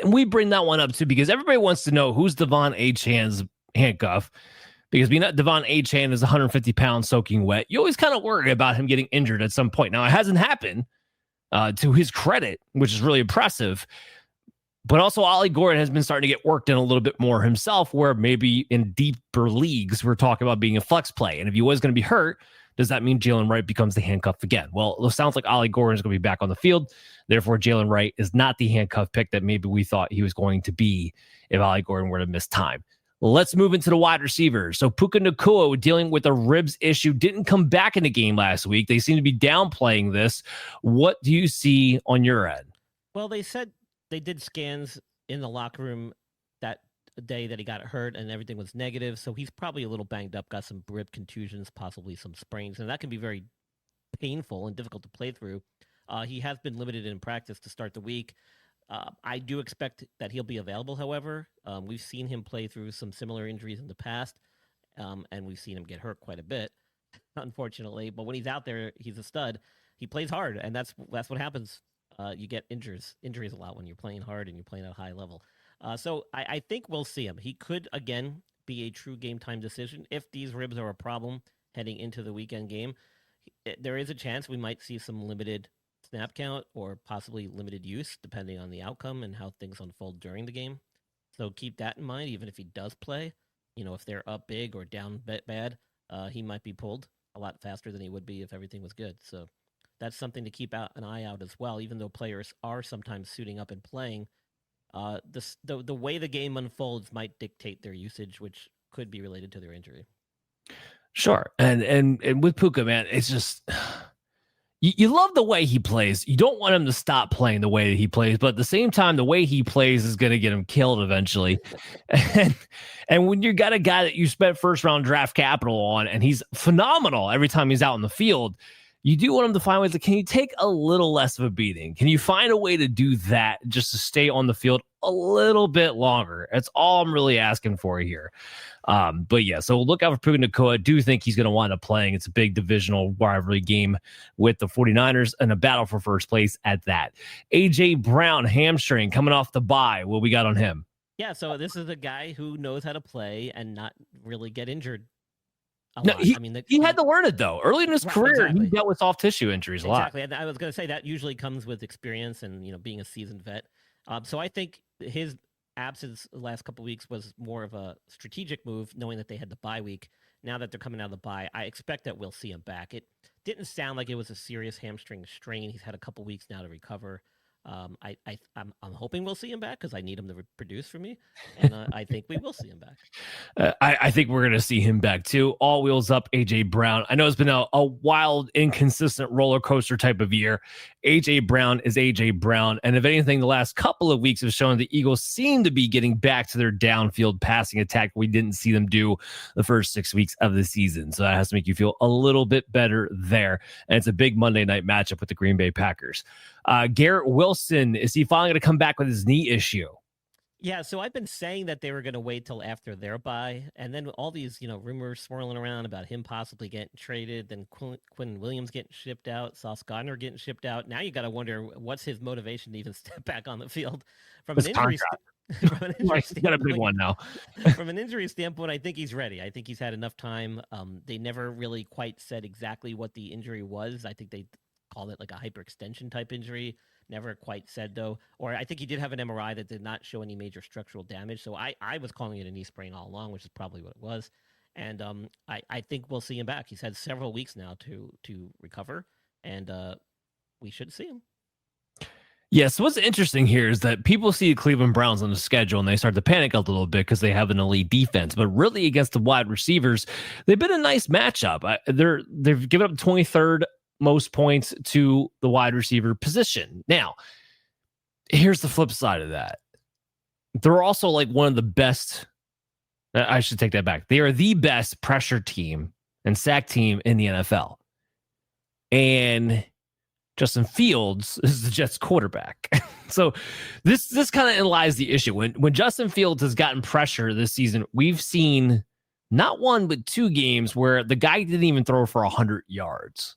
we bring that one up too because everybody wants to know who's Devon Achane's handcuff. Because we know Devon Achane is 150 pounds soaking wet. You always kind of worry about him getting injured at some point. Now, it hasn't happened to his credit, which is really impressive. But also, Ollie Gordon has been starting to get worked in a little bit more himself, where maybe in deeper leagues, we're talking about being a flex play. And if he was going to be hurt, does that mean Jalen Wright becomes the handcuff again? Well, it sounds like Ollie Gordon is going to be back on the field. Therefore, Jalen Wright is not the handcuff pick that maybe we thought he was going to be if Ollie Gordon were to miss time. Let's move into the wide receivers. So Puka Nacua, dealing with a ribs issue, didn't come back in the game last week. They seem to be downplaying this. What do you see on your end? Well, they said they did scans in the locker room that day that he got hurt and everything was negative. So he's probably a little banged up, got some rib contusions, possibly some sprains, and that can be very painful and difficult to play through. He has been limited in practice to start the week. I do expect that he'll be available, however. We've seen him play through some similar injuries in the past, and we've seen him get hurt quite a bit, unfortunately. But when he's out there, he's a stud. He plays hard, and that's what happens. You get injuries a lot when you're playing hard and you're playing at a high level. So I think we'll see him. He could, again, be a true game time decision. If these ribs are a problem heading into the weekend game, there is a chance we might see some limited snap count or possibly limited use, depending on the outcome and how things unfold during the game. So keep that in mind, even if he does play. If they're up big or down bad, he might be pulled a lot faster than he would be if everything was good. So that's something to keep an eye out as well, even though players are sometimes suiting up and playing. The way the game unfolds might dictate their usage, which could be related to their injury. Sure. And with Puka, man, it's just you love the way he plays. You don't want him to stop playing the way that he plays, but at the same time, the way he plays is going to get him killed eventually. And when you got a guy that you spent first round draft capital on, and he's phenomenal every time he's out in the field, you do want him to find ways that, can you take a little less of a beating? Can you find a way to do that just to stay on the field a little bit longer? That's all I'm really asking for here. But yeah, so look out for Puka Nacua. I do think he's going to wind up playing. It's a big divisional rivalry game with the 49ers and a battle for first place at that. A.J. Brown, hamstring, coming off the bye. What we got on him? Yeah, so this is a guy who knows how to play and not really get injured. No, he had to learn it, though. Early in his career, exactly. He dealt with soft tissue injuries a lot. Exactly. And I was going to say that usually comes with experience and, being a seasoned vet. So I think his absence the last couple of weeks was more of a strategic move, knowing that they had the bye week. Now that they're coming out of the bye, I expect that we'll see him back. It didn't sound like it was a serious hamstring strain. He's had a couple weeks now to recover. I'm hoping we'll see him back because I need him to produce for me, and I think we will see him back. I think we're going to see him back too. All wheels up, A.J. Brown. I know it's been a wild, inconsistent roller coaster type of year. A.J. Brown is A.J. Brown, and if anything, the last couple of weeks have shown the Eagles seem to be getting back to their downfield passing attack we didn't see them do the first 6 weeks of the season. So that has to make you feel a little bit better there. And it's a big Monday night matchup with the Green Bay Packers. Garrett Wilson, is he finally going to come back with his knee issue? Yeah, so I've been saying that they were going to wait till after their bye, and then all these, rumors swirling around about him possibly getting traded, then Quinn Williams getting shipped out, Sauce Gardner getting shipped out. Now you got to wonder what's his motivation to even step back on the field from an injury standpoint. He's got a big one now. From an injury standpoint, I think he's ready. I think he's had enough time. They never really quite said exactly what the injury was. I think they called it like a hyperextension type injury. Never quite said, though. Or I think he did have an MRI that did not show any major structural damage. So I was calling it a knee sprain all along, which is probably what it was. And I think we'll see him back. He's had several weeks now to recover, and we should see him. Yeah, so what's interesting here is that people see the Cleveland Browns on the schedule and they start to panic a little bit because they have an elite defense. But really, against the wide receivers, they've been a nice matchup. They've given up 23rd most points to the wide receiver position. Now, here's the flip side of that. They're also like one of the best. I should take that back. They are the best pressure team and sack team in the NFL. And Justin Fields is the Jets quarterback. So this kind of lies the issue. When Justin Fields has gotten pressure this season, we've seen not one, but 2 games where the guy didn't even throw for 100 yards.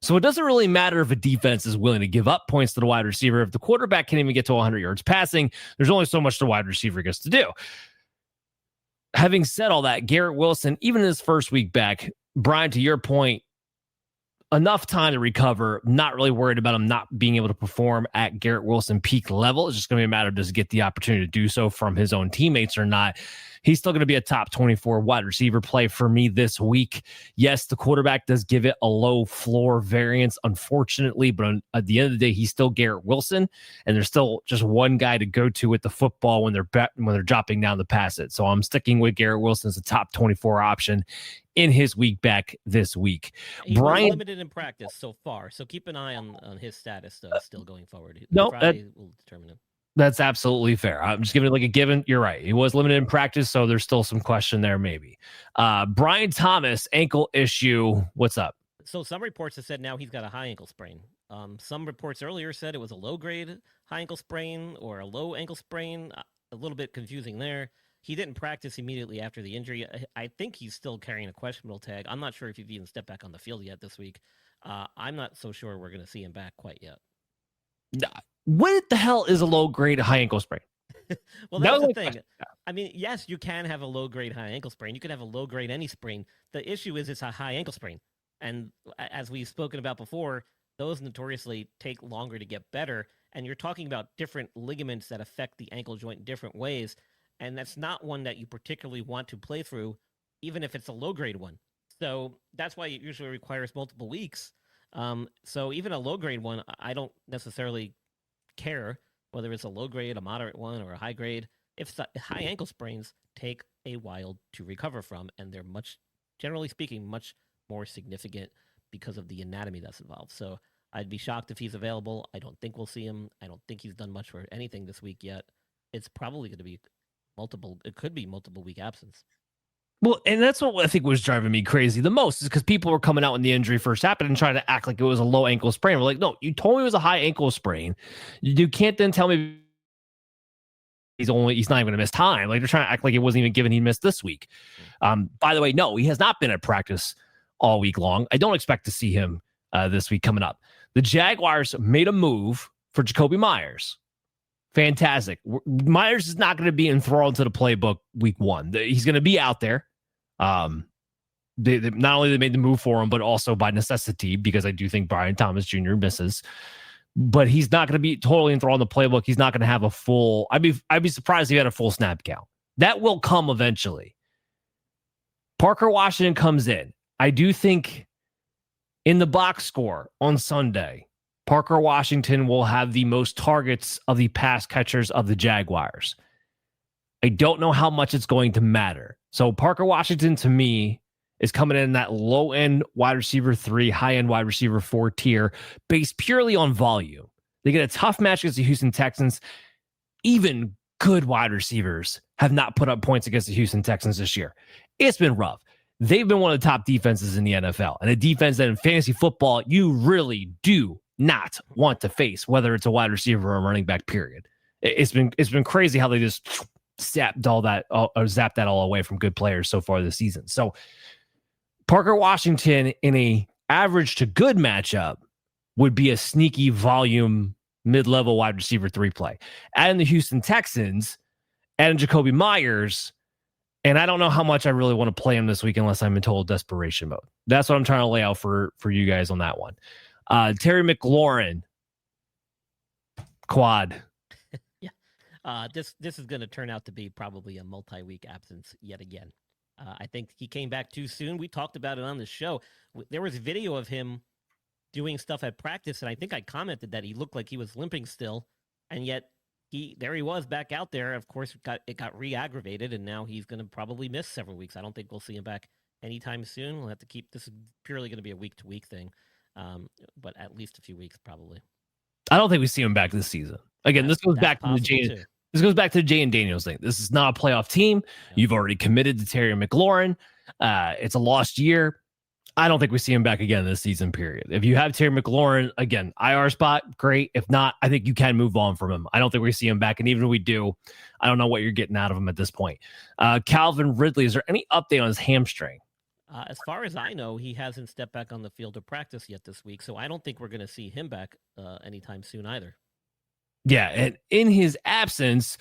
So it doesn't really matter if a defense is willing to give up points to the wide receiver. If the quarterback can't even get to 100 yards passing, there's only so much the wide receiver gets to do. Having said all that, Garrett Wilson, even in his first week back, Brian, to your point, enough time to recover, not really worried about him not being able to perform at Garrett Wilson peak level. It's just going to be a matter of does he get the opportunity to do so from his own teammates or not. He's still going to be a top 24 wide receiver play for me this week. Yes, the quarterback does give it a low floor variance, unfortunately, but at the end of the day, he's still Garrett Wilson, and there's still just one guy to go to with the football when they're dropping down to pass it. So I'm sticking with Garrett Wilson as a top 24 option in his week back this week. He was limited in practice so far, so keep an eye on his status still going forward. Friday will determine him. That's absolutely fair. I'm just giving it like a given. You're right. He was limited in practice, so there's still some question there maybe. Brian Thomas, ankle issue. What's up? So some reports have said now he's got a high ankle sprain. Some reports earlier said it was a low-grade high ankle sprain or a low ankle sprain. A little bit confusing there. He didn't practice immediately after the injury. I think he's still carrying a questionable tag. I'm not sure if he's even stepped back on the field yet this week. I'm not so sure we're going to see him back quite yet. What the hell is a low-grade high ankle sprain? Well, that's the thing. I mean, yes, you can have a low-grade high ankle sprain. You can have a low-grade any sprain. The issue is it's a high ankle sprain. And as we've spoken about before, those notoriously take longer to get better. And you're talking about different ligaments that affect the ankle joint in different ways. And that's not one that you particularly want to play through, even if it's a low-grade one. So that's why it usually requires multiple weeks. So even a low-grade one, I don't necessarily care whether it's a low grade, a moderate one, or a high grade. If high ankle sprains take a while to recover from, and they're much generally speaking, much more significant because of the anatomy that's involved. So I'd be shocked if he's available. I don't think we'll see him. I don't think he's done much for anything this week yet. It's probably going to be multiple week absence. Well, and that's what I think was driving me crazy the most, is because people were coming out when the injury first happened and trying to act like it was a low ankle sprain. We're like, no, you told me it was a high ankle sprain. You can't then tell me he's not even going to miss time. Like, they're trying to act like it wasn't even given he missed this week. By the way, no, he has not been at practice all week long. I don't expect to see him this week coming up. The Jaguars made a move for Jacoby Myers. Fantastic. Myers is not going to be enthralled to the playbook week 1. He's going to be out there. They not only they made the move for him, but also by necessity, because I do think Brian Thomas Jr. misses. But he's not going to be totally enthralled in the playbook. He's not going to have a full. I'd be surprised if he had a full snap count. That will come eventually. Parker Washington comes in. I do think in the box score on Sunday, Parker Washington will have the most targets of the pass catchers of the Jaguars. I don't know how much it's going to matter. So Parker Washington, to me, is coming in that low-end wide receiver 3, high-end wide receiver 4 tier, based purely on volume. They get a tough match against the Houston Texans. Even good wide receivers have not put up points against the Houston Texans this year. It's been rough. They've been one of the top defenses in the NFL, and a defense that in fantasy football you really do not want to face, whether it's a wide receiver or a running back, period. It's been crazy how they just zapped that all away from good players so far this season. So Parker Washington in a average to good matchup would be a sneaky volume mid-level wide receiver 3 play. Add in the Houston Texans, add in Jacoby Myers, and I don't know how much I really want to play him this week unless I'm in total desperation mode. That's what I'm trying to lay out for you guys on that one. Terry McLaurin, quad. Yeah. This is going to turn out to be probably a multi-week absence yet again. I think he came back too soon. We talked about it on the show. There was video of him doing stuff at practice, and I think I commented that he looked like he was limping still, and yet there he was back out there. Of course, it got re-aggravated, and now he's going to probably miss several weeks. I don't think we'll see him back anytime soon. We'll have to keep this is purely going to be a week-to-week thing, but at least a few weeks probably. I don't think we see him back this season. Again, this goes back to the Jay. This goes back to the Jay and Daniels thing. This is not a playoff team. You've already committed to Terry McLaurin. It's a lost year. I don't think we see him back again this season, period. If you have Terry McLaurin, again, IR spot, great. If not, I think you can move on from him. I don't think we see him back. And even if we do, I don't know what you're getting out of him at this point. Calvin Ridley, is there any update on his hamstring? As far as I know, he hasn't stepped back on the field of practice yet this week. So I don't think we're going to see him back anytime soon either. Yeah, and in his absence,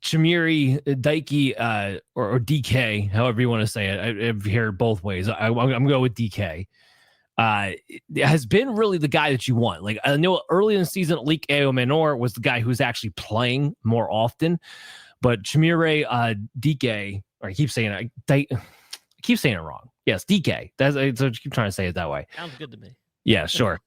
Chimere Dike or DK, however you want to say it, I've heard both ways. I'm going to go with DK. Has been really the guy that you want. Like, I know early in the season, Leak Aomanor was the guy who's actually playing more often, but Chimere DK, or I keep saying it wrong. Yes, DK. So I keep trying to say it that way. Sounds good to me. Yeah, sure.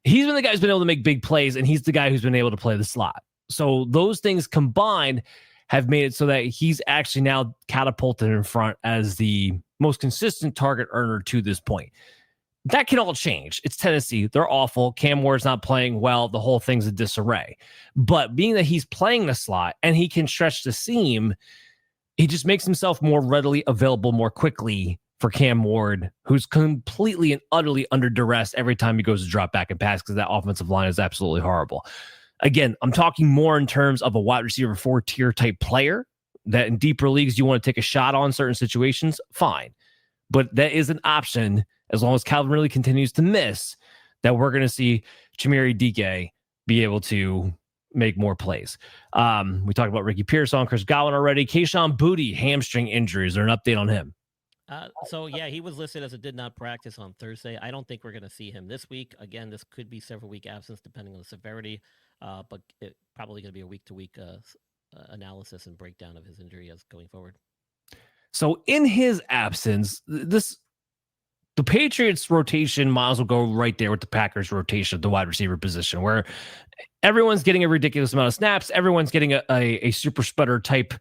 He's been the guy who's been able to make big plays, and he's the guy who's been able to play the slot. So those things combined have made it so that he's actually now catapulted in front as the most consistent target earner to this point. That can all change. It's Tennessee. They're awful. Cam Ward's not playing well. The whole thing's a disarray. But being that he's playing the slot and he can stretch the seam, he just makes himself more readily available more quickly for Cam Ward, who's completely and utterly under duress every time he goes to drop back and pass because that offensive line is absolutely horrible. Again, I'm talking more in terms of a wide receiver 4-tier type player that in deeper leagues you want to take a shot on certain situations, fine. But that is an option as long as Calvin really continues to miss, that we're going to see Chimere Dike be able to make more plays. We talked about Ricky Pearson, Chris Godwin already. Kayshon Boutte, hamstring injury. Is there an update on him? So, yeah, he was listed as a did not practice on Thursday. I don't think we're going to see him this week. Again, this could be several-week absence depending on the severity, but it's probably going to be a week-to-week analysis and breakdown of his injury as going forward. So, in his absence, the Patriots rotation might as well go right there with the Packers rotation at the wide receiver position, where everyone's getting a ridiculous amount of snaps. Everyone's getting a super spreader type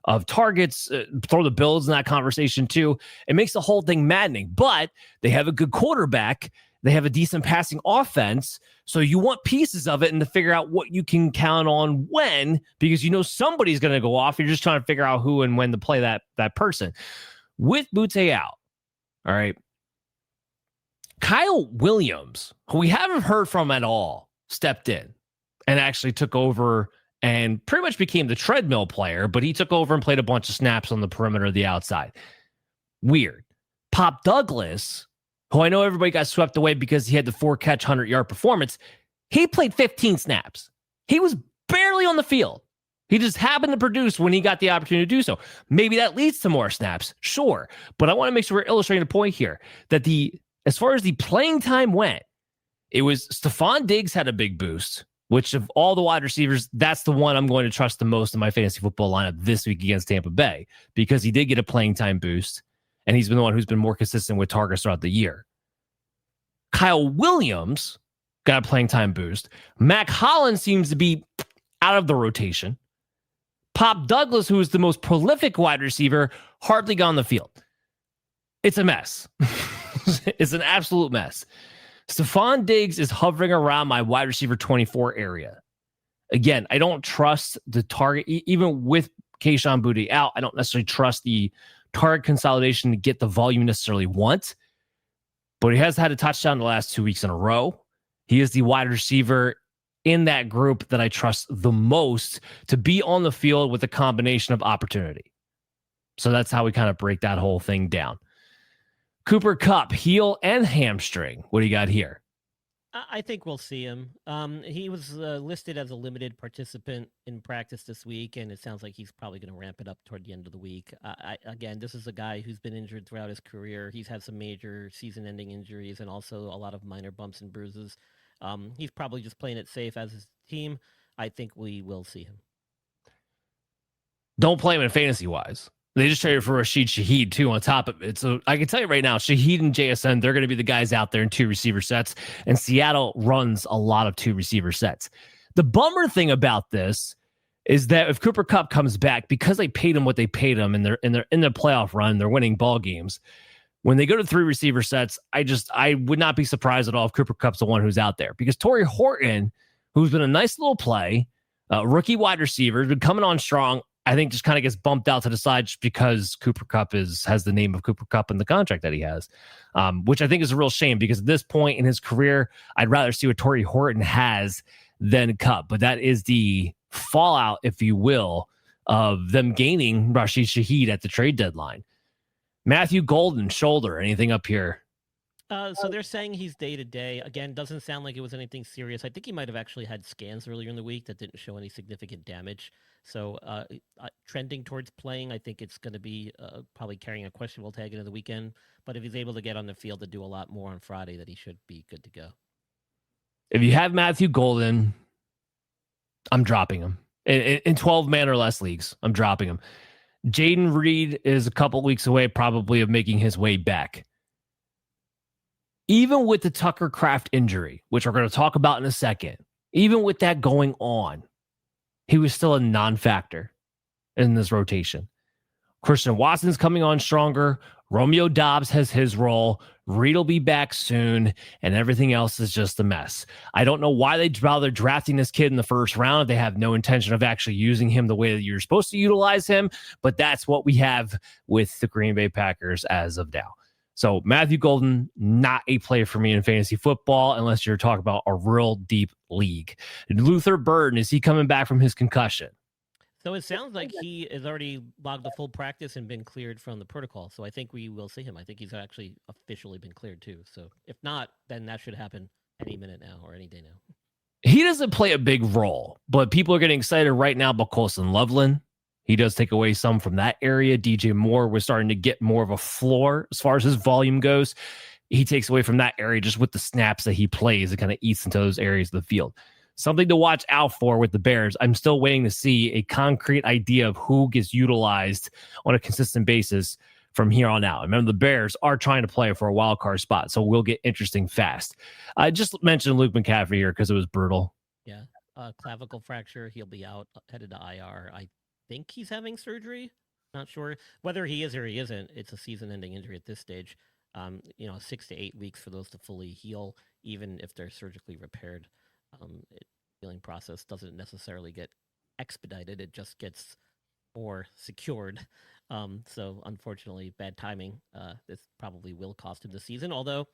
of targets. Throw the Bills in that conversation too. It makes the whole thing maddening. But they have a good quarterback. They have a decent passing offense. So you want pieces of it and to figure out what you can count on when, because you know somebody's going to go off. You're just trying to figure out who and when to play that person. With Boutte out, all right, Kyle Williams, who we haven't heard from at all, stepped in and actually took over and pretty much became the treadmill player, but he took over and played a bunch of snaps on the perimeter of the outside. Weird. Pop Douglas, who I know everybody got swept away because he had the 4-catch, 100-yard performance, he played 15 snaps. He was barely on the field. He just happened to produce when he got the opportunity to do so. Maybe that leads to more snaps, sure. But I want to make sure we're illustrating the point here that as far as the playing time went, it was Stefon Diggs had a big boost, which of all the wide receivers, that's the one I'm going to trust the most in my fantasy football lineup this week against Tampa Bay, because he did get a playing time boost, and he's been the one who's been more consistent with targets throughout the year. Kyle Williams got a playing time boost. Mac Hollins seems to be out of the rotation. Pop Douglas, who is the most prolific wide receiver, hardly got on the field. It's a mess. It's an absolute mess. Stefon Diggs is hovering around my wide receiver 24 area. Again, I don't trust the target, even with Kayshon Boutte out, I don't necessarily trust the target consolidation to get the volume necessarily want. But he has had a touchdown the last 2 weeks in a row. He is the wide receiver in that group that I trust the most to be on the field with a combination of opportunity. So that's how we kind of break that whole thing down. Cooper Kupp, heel and hamstring. What do you got here? I think we'll see him. He was listed as a limited participant in practice this week, and it sounds like he's probably going to ramp it up toward the end of the week. Again, this is a guy who's been injured throughout his career. He's had some major season-ending injuries and also a lot of minor bumps and bruises. He's probably just playing it safe as his team. I think we will see him. Don't play him in fantasy-wise. They just traded for Rashid Shaheed, too, on top of it. So I can tell you right now, Shaheed and JSN, they're going to be the guys out there in 2 receiver sets, and Seattle runs a lot of 2 receiver sets. The bummer thing about this is that if Cooper Kupp comes back, because they paid him what they paid him in their playoff run, they're winning ball games. When they go to 3 receiver sets, I would not be surprised at all if Cooper Kupp's the one who's out there, because Torrey Horton, who's been a nice little play, rookie wide receiver, been coming on strong, I think just kind of gets bumped out to the side just because Cooper Kupp has the name of Cooper Kupp in the contract that he has, which I think is a real shame, because at this point in his career, I'd rather see what Torrey Horton has than Kupp. But that is the fallout, if you will, of them gaining Rashid Shaheed at the trade deadline. Matthew Golden, shoulder, anything up here? So they're saying he's day-to-day. Again, doesn't sound like it was anything serious. I think he might have actually had scans earlier in the week that didn't show any significant damage. So trending towards playing, I think it's going to be probably carrying a questionable tag into the weekend. But if he's able to get on the field to do a lot more on Friday, that he should be good to go. If you have Matthew Golden, I'm dropping him. In 12-man or less leagues, I'm dropping him. Jaden Reed is a couple weeks away probably of making his way back. Even with the Tucker Kraft injury, which we're going to talk about in a second, even with that going on, he was still a non-factor in this rotation. Christian Watson's coming on stronger. Romeo Doubs has his role. Reed will be back soon, and everything else is just a mess. I don't know why they'd bother drafting this kid in the first round if they have no intention of actually using him the way that you're supposed to utilize him, but that's what we have with the Green Bay Packers as of now. So Matthew Golden, not a play for me in fantasy football unless you're talking about a real deep league. Luther Burden, is he coming back from his concussion? So it sounds like he has already logged the full practice and been cleared from the protocol. So I think we will see him. I think he's actually officially been cleared too. So if not, then that should happen any minute now or any day now. He doesn't play a big role, but people are getting excited right now about Colson Loveland. He does take away some from that area. DJ Moore was starting to get more of a floor as far as his volume goes. He takes away from that area just with the snaps that he plays. It kind of eats into those areas of the field. Something to watch out for with the Bears. I'm still waiting to see a concrete idea of who gets utilized on a consistent basis from here on out. Remember, the Bears are trying to play for a wild card spot, so we'll get interesting fast. I just mentioned Luke McCaffrey here because it was brutal. Yeah, clavicle fracture. He'll be out, headed to IR. think he's having surgery. Not sure whether he is or he isn't. It's a season-ending injury at this stage. 6 to 8 weeks for those to fully heal, even if they're surgically repaired. Healing process doesn't necessarily get expedited. It just gets more secured. So unfortunately, bad timing. This probably will cost him the season, although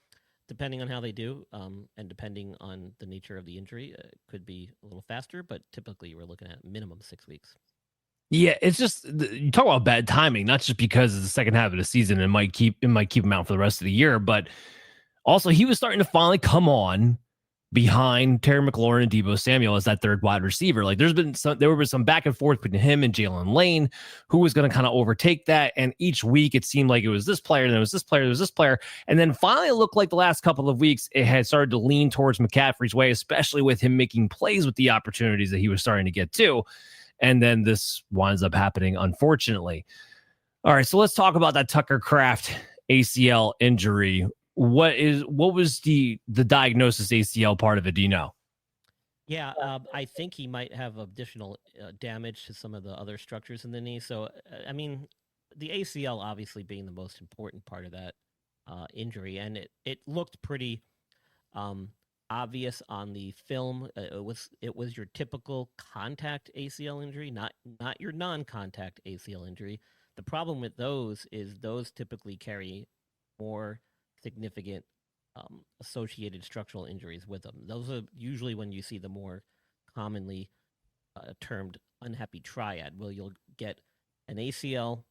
depending on how they do and depending on the nature of the injury, it could be a little faster, but typically we're looking at minimum 6 weeks. Yeah, it's just you talk about bad timing, not just because it's the second half of the season and might keep him out for the rest of the year, but also he was starting to finally come on behind Terry McLaurin and Deebo Samuel as that third wide receiver. Like there was some back and forth between him and Jalen Lane, who was going to kind of overtake that. And each week it seemed like it was this player, then it was this player, there was this player. And then finally it looked like the last couple of weeks it had started to lean towards McCaffrey's way, especially with him making plays with the opportunities that he was starting to get to. And then this winds up happening, unfortunately. All right, so let's talk about that Tucker Kraft ACL injury. What was the diagnosis ACL part of it? Do you know? Yeah, I think he might have additional damage to some of the other structures in the knee. So, the ACL obviously being the most important part of that injury, and it looked pretty obvious on the film. It was your typical contact ACL injury, not your non-contact ACL injury. The problem with those is those typically carry more significant associated structural injuries with them. Those are usually when you see the more commonly termed unhappy triad, where you'll get an ACL,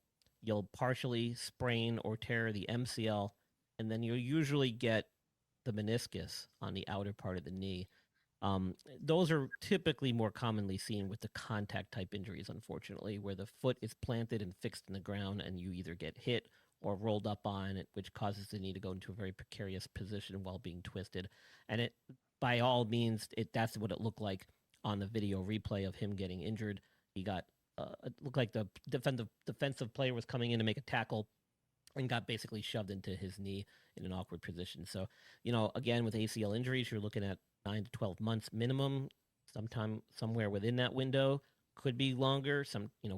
you'll partially sprain or tear the MCL, and then you'll usually get the meniscus on the outer part of the knee. Those are typically more commonly seen with the contact type injuries, unfortunately, where the foot is planted and fixed in the ground and you either get hit or rolled up on it, which causes the knee to go into a very precarious position while being twisted. And it, by all means, that's what it looked like on the video replay of him getting injured. He got, it looked like the defensive player was coming in to make a tackle and got basically shoved into his knee in an awkward position. So, again, with ACL injuries, you're looking at 9 to 12 months minimum, sometime somewhere within that window. Could be longer.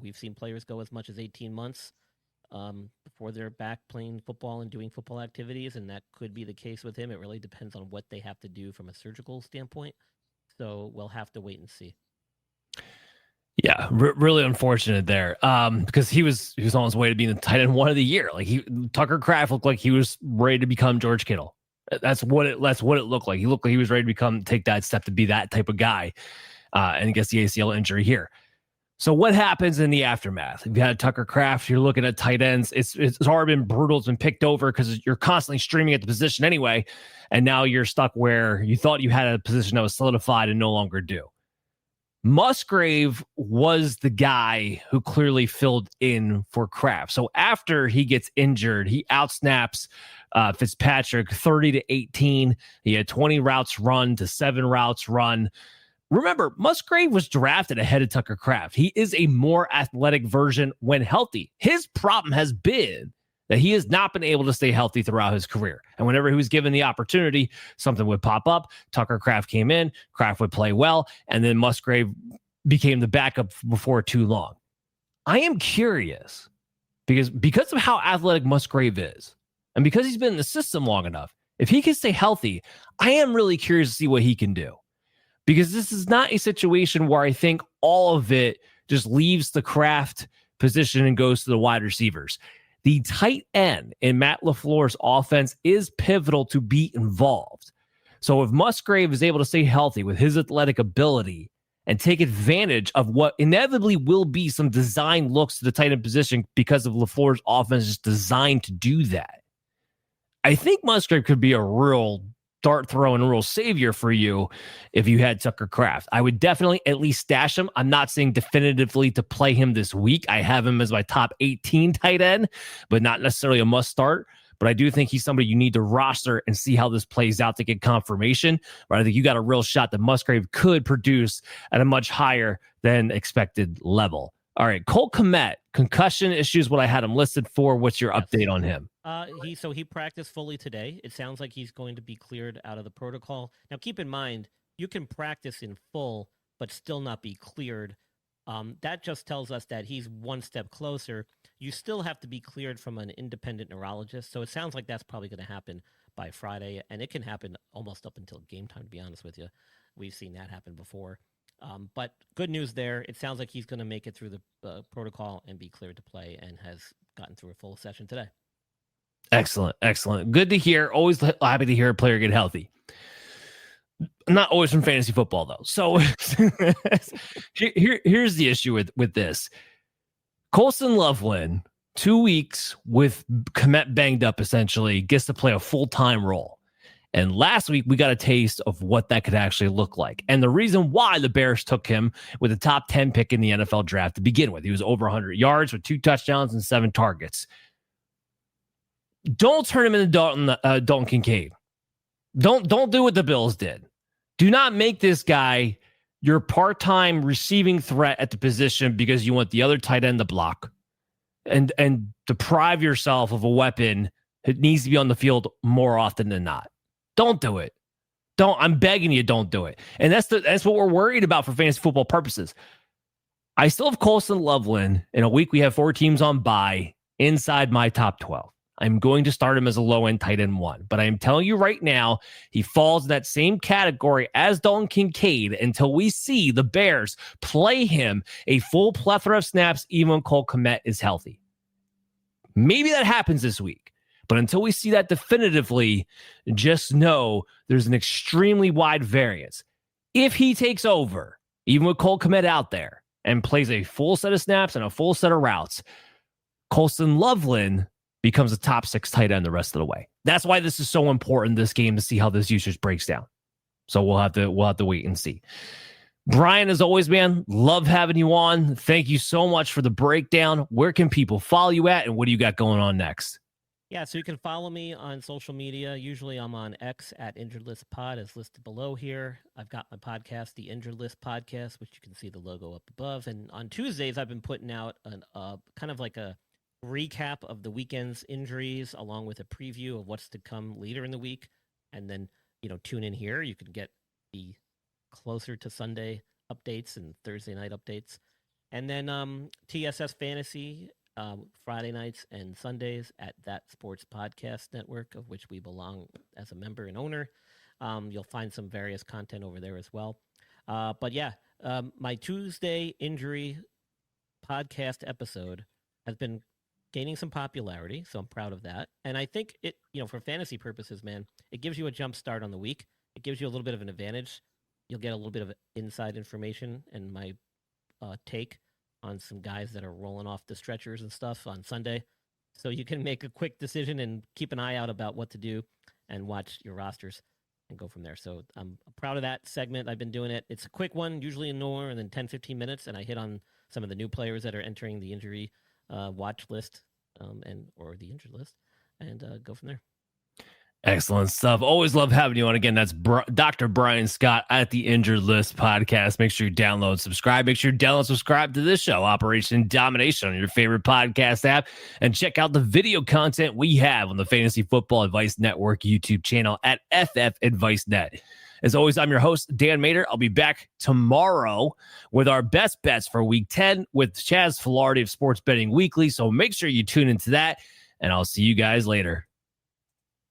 We've seen players go as much as 18 months before they're back playing football and doing football activities, and that could be the case with him. It really depends on what they have to do from a surgical standpoint. So we'll have to wait and see. Yeah, really unfortunate there. Because he was on his way to being the tight end one of the year. Like Tucker Kraft looked like he was ready to become George Kittle. That's what it looked like. He looked like he was ready to take that step to be that type of guy. And gets the ACL injury here. So what happens in the aftermath? If you had Tucker Kraft, you're looking at tight ends. It's already been brutal. It's been picked over because you're constantly streaming at the position anyway. And now you're stuck where you thought you had a position that was solidified and no longer do. Musgrave was the guy who clearly filled in for Kraft. So after he gets injured, he outsnaps Fitzpatrick 30-18. He had 20 routes run to 7 routes run. Remember, Musgrave was drafted ahead of Tucker Kraft. He is a more athletic version when healthy. His problem has been that he has not been able to stay healthy throughout his career. And whenever he was given the opportunity, something would pop up. Tucker Kraft came in, Kraft would play well, and then Musgrave became the backup before too long. I am curious because of how athletic Musgrave is, and because he's been in the system long enough, if he can stay healthy, I am really curious to see what he can do. Because this is not a situation where I think all of it just leaves the Kraft position and goes to the wide receivers. The tight end in Matt LaFleur's offense is pivotal to be involved. So if Musgrave is able to stay healthy with his athletic ability and take advantage of what inevitably will be some design looks to the tight end position because of LaFleur's offense is designed to do that, I think Musgrave could be a real dart throwing real savior for you if you had Tucker Kraft. I would definitely at least stash him. I'm not saying definitively to play him this week. I have him as my top 18 tight end, but not necessarily a must start. But I do think he's somebody you need to roster and see how this plays out to get confirmation. But I think you got a real shot that Musgrave could produce at a much higher than expected level. All right, Cole Kmet, concussion issues, what I had him listed for. What's your update on him? He practiced fully today. It sounds like he's going to be cleared out of the protocol. Now, keep in mind, you can practice in full, but still not be cleared That just tells us that he's one step closer. You still have to be cleared from an independent neurologist. So it sounds like that's probably going to happen by Friday, and it can happen almost up until game time, to be honest with you. We've seen that happen before. But good news there. It sounds like he's going to make it through the protocol and be cleared to play, and has gotten through a full session today. Excellent. Good to hear. Always happy to hear a player get healthy. Not always from fantasy football, though. So here's the issue with this. Colson Loveland, 2 weeks with Kmet banged up, essentially, gets to play a full-time role. And last week, we got a taste of what that could actually look like. And the reason why the Bears took him with a top 10 pick in the NFL draft to begin with. He was over 100 yards with 2 touchdowns and 7 targets. Don't turn him into Dalton Kincaid. Don't do what the Bills did. Do not make this guy your part-time receiving threat at the position because you want the other tight end to block and deprive yourself of a weapon that needs to be on the field more often than not. Don't do it. I'm begging you, don't do it. And that's what we're worried about for fantasy football purposes. I still have Colson Loveland. In a week, we have 4 teams on bye inside my top 12. I'm going to start him as a low-end tight end 1. But I am telling you right now, he falls in that same category as Dalton Kincaid until we see the Bears play him a full plethora of snaps, even when Cole Kmet is healthy. Maybe that happens this week. But until we see that definitively, just know there's an extremely wide variance. If he takes over, even with Cole Kmet out there, and plays a full set of snaps and a full set of routes, Colson Loveland becomes a top 6 tight end the rest of the way. That's why this is so important, this game, to see how this usage breaks down. So we'll have to wait and see. Brian, as always, man, love having you on. Thank you so much for the breakdown. Where can people follow you at, and what do you got going on next? Yeah, so you can follow me on social media. Usually I'm on X at Injured List Pod, as listed below here. I've got my podcast, the Injured List Podcast, which you can see the logo up above. And on Tuesdays, I've been putting out kind of like a recap of the weekend's injuries, along with a preview of what's to come later in the week. And then, tune in here. You can get the closer to Sunday updates and Thursday night updates. And then TSS Fantasy, Friday nights and Sundays at That Sports Podcast Network, of which we belong as a member and owner. You'll find some various content over there as well. But yeah, my Tuesday injury podcast episode has been gaining some popularity, so I'm proud of that. And I think it, for fantasy purposes, man, it gives you a jump start on the week. It gives you a little bit of an advantage. You'll get a little bit of inside information and my take on some guys that are rolling off the stretchers and stuff on Sunday. So you can make a quick decision and keep an eye out about what to do and watch your rosters and go from there. So I'm proud of that segment. I've been doing it. It's a quick one, usually no more than 10, 15 minutes. And I hit on some of the new players that are entering the injury watch list or the injured list and go from there. Excellent stuff. Always love having you on. Again, that's Dr. Brian Scott at the Injured List Podcast. Make sure you download, subscribe. Make sure you download, subscribe to this show, Operation Domination, on your favorite podcast app. And check out the video content we have on the Fantasy Football Advice Network YouTube channel at FF Advice Net. As always, I'm your host, Dan Mader. I'll be back tomorrow with our best bets for Week 10 with Chaz Filardi of Sports Betting Weekly. So make sure you tune into that, and I'll see you guys later.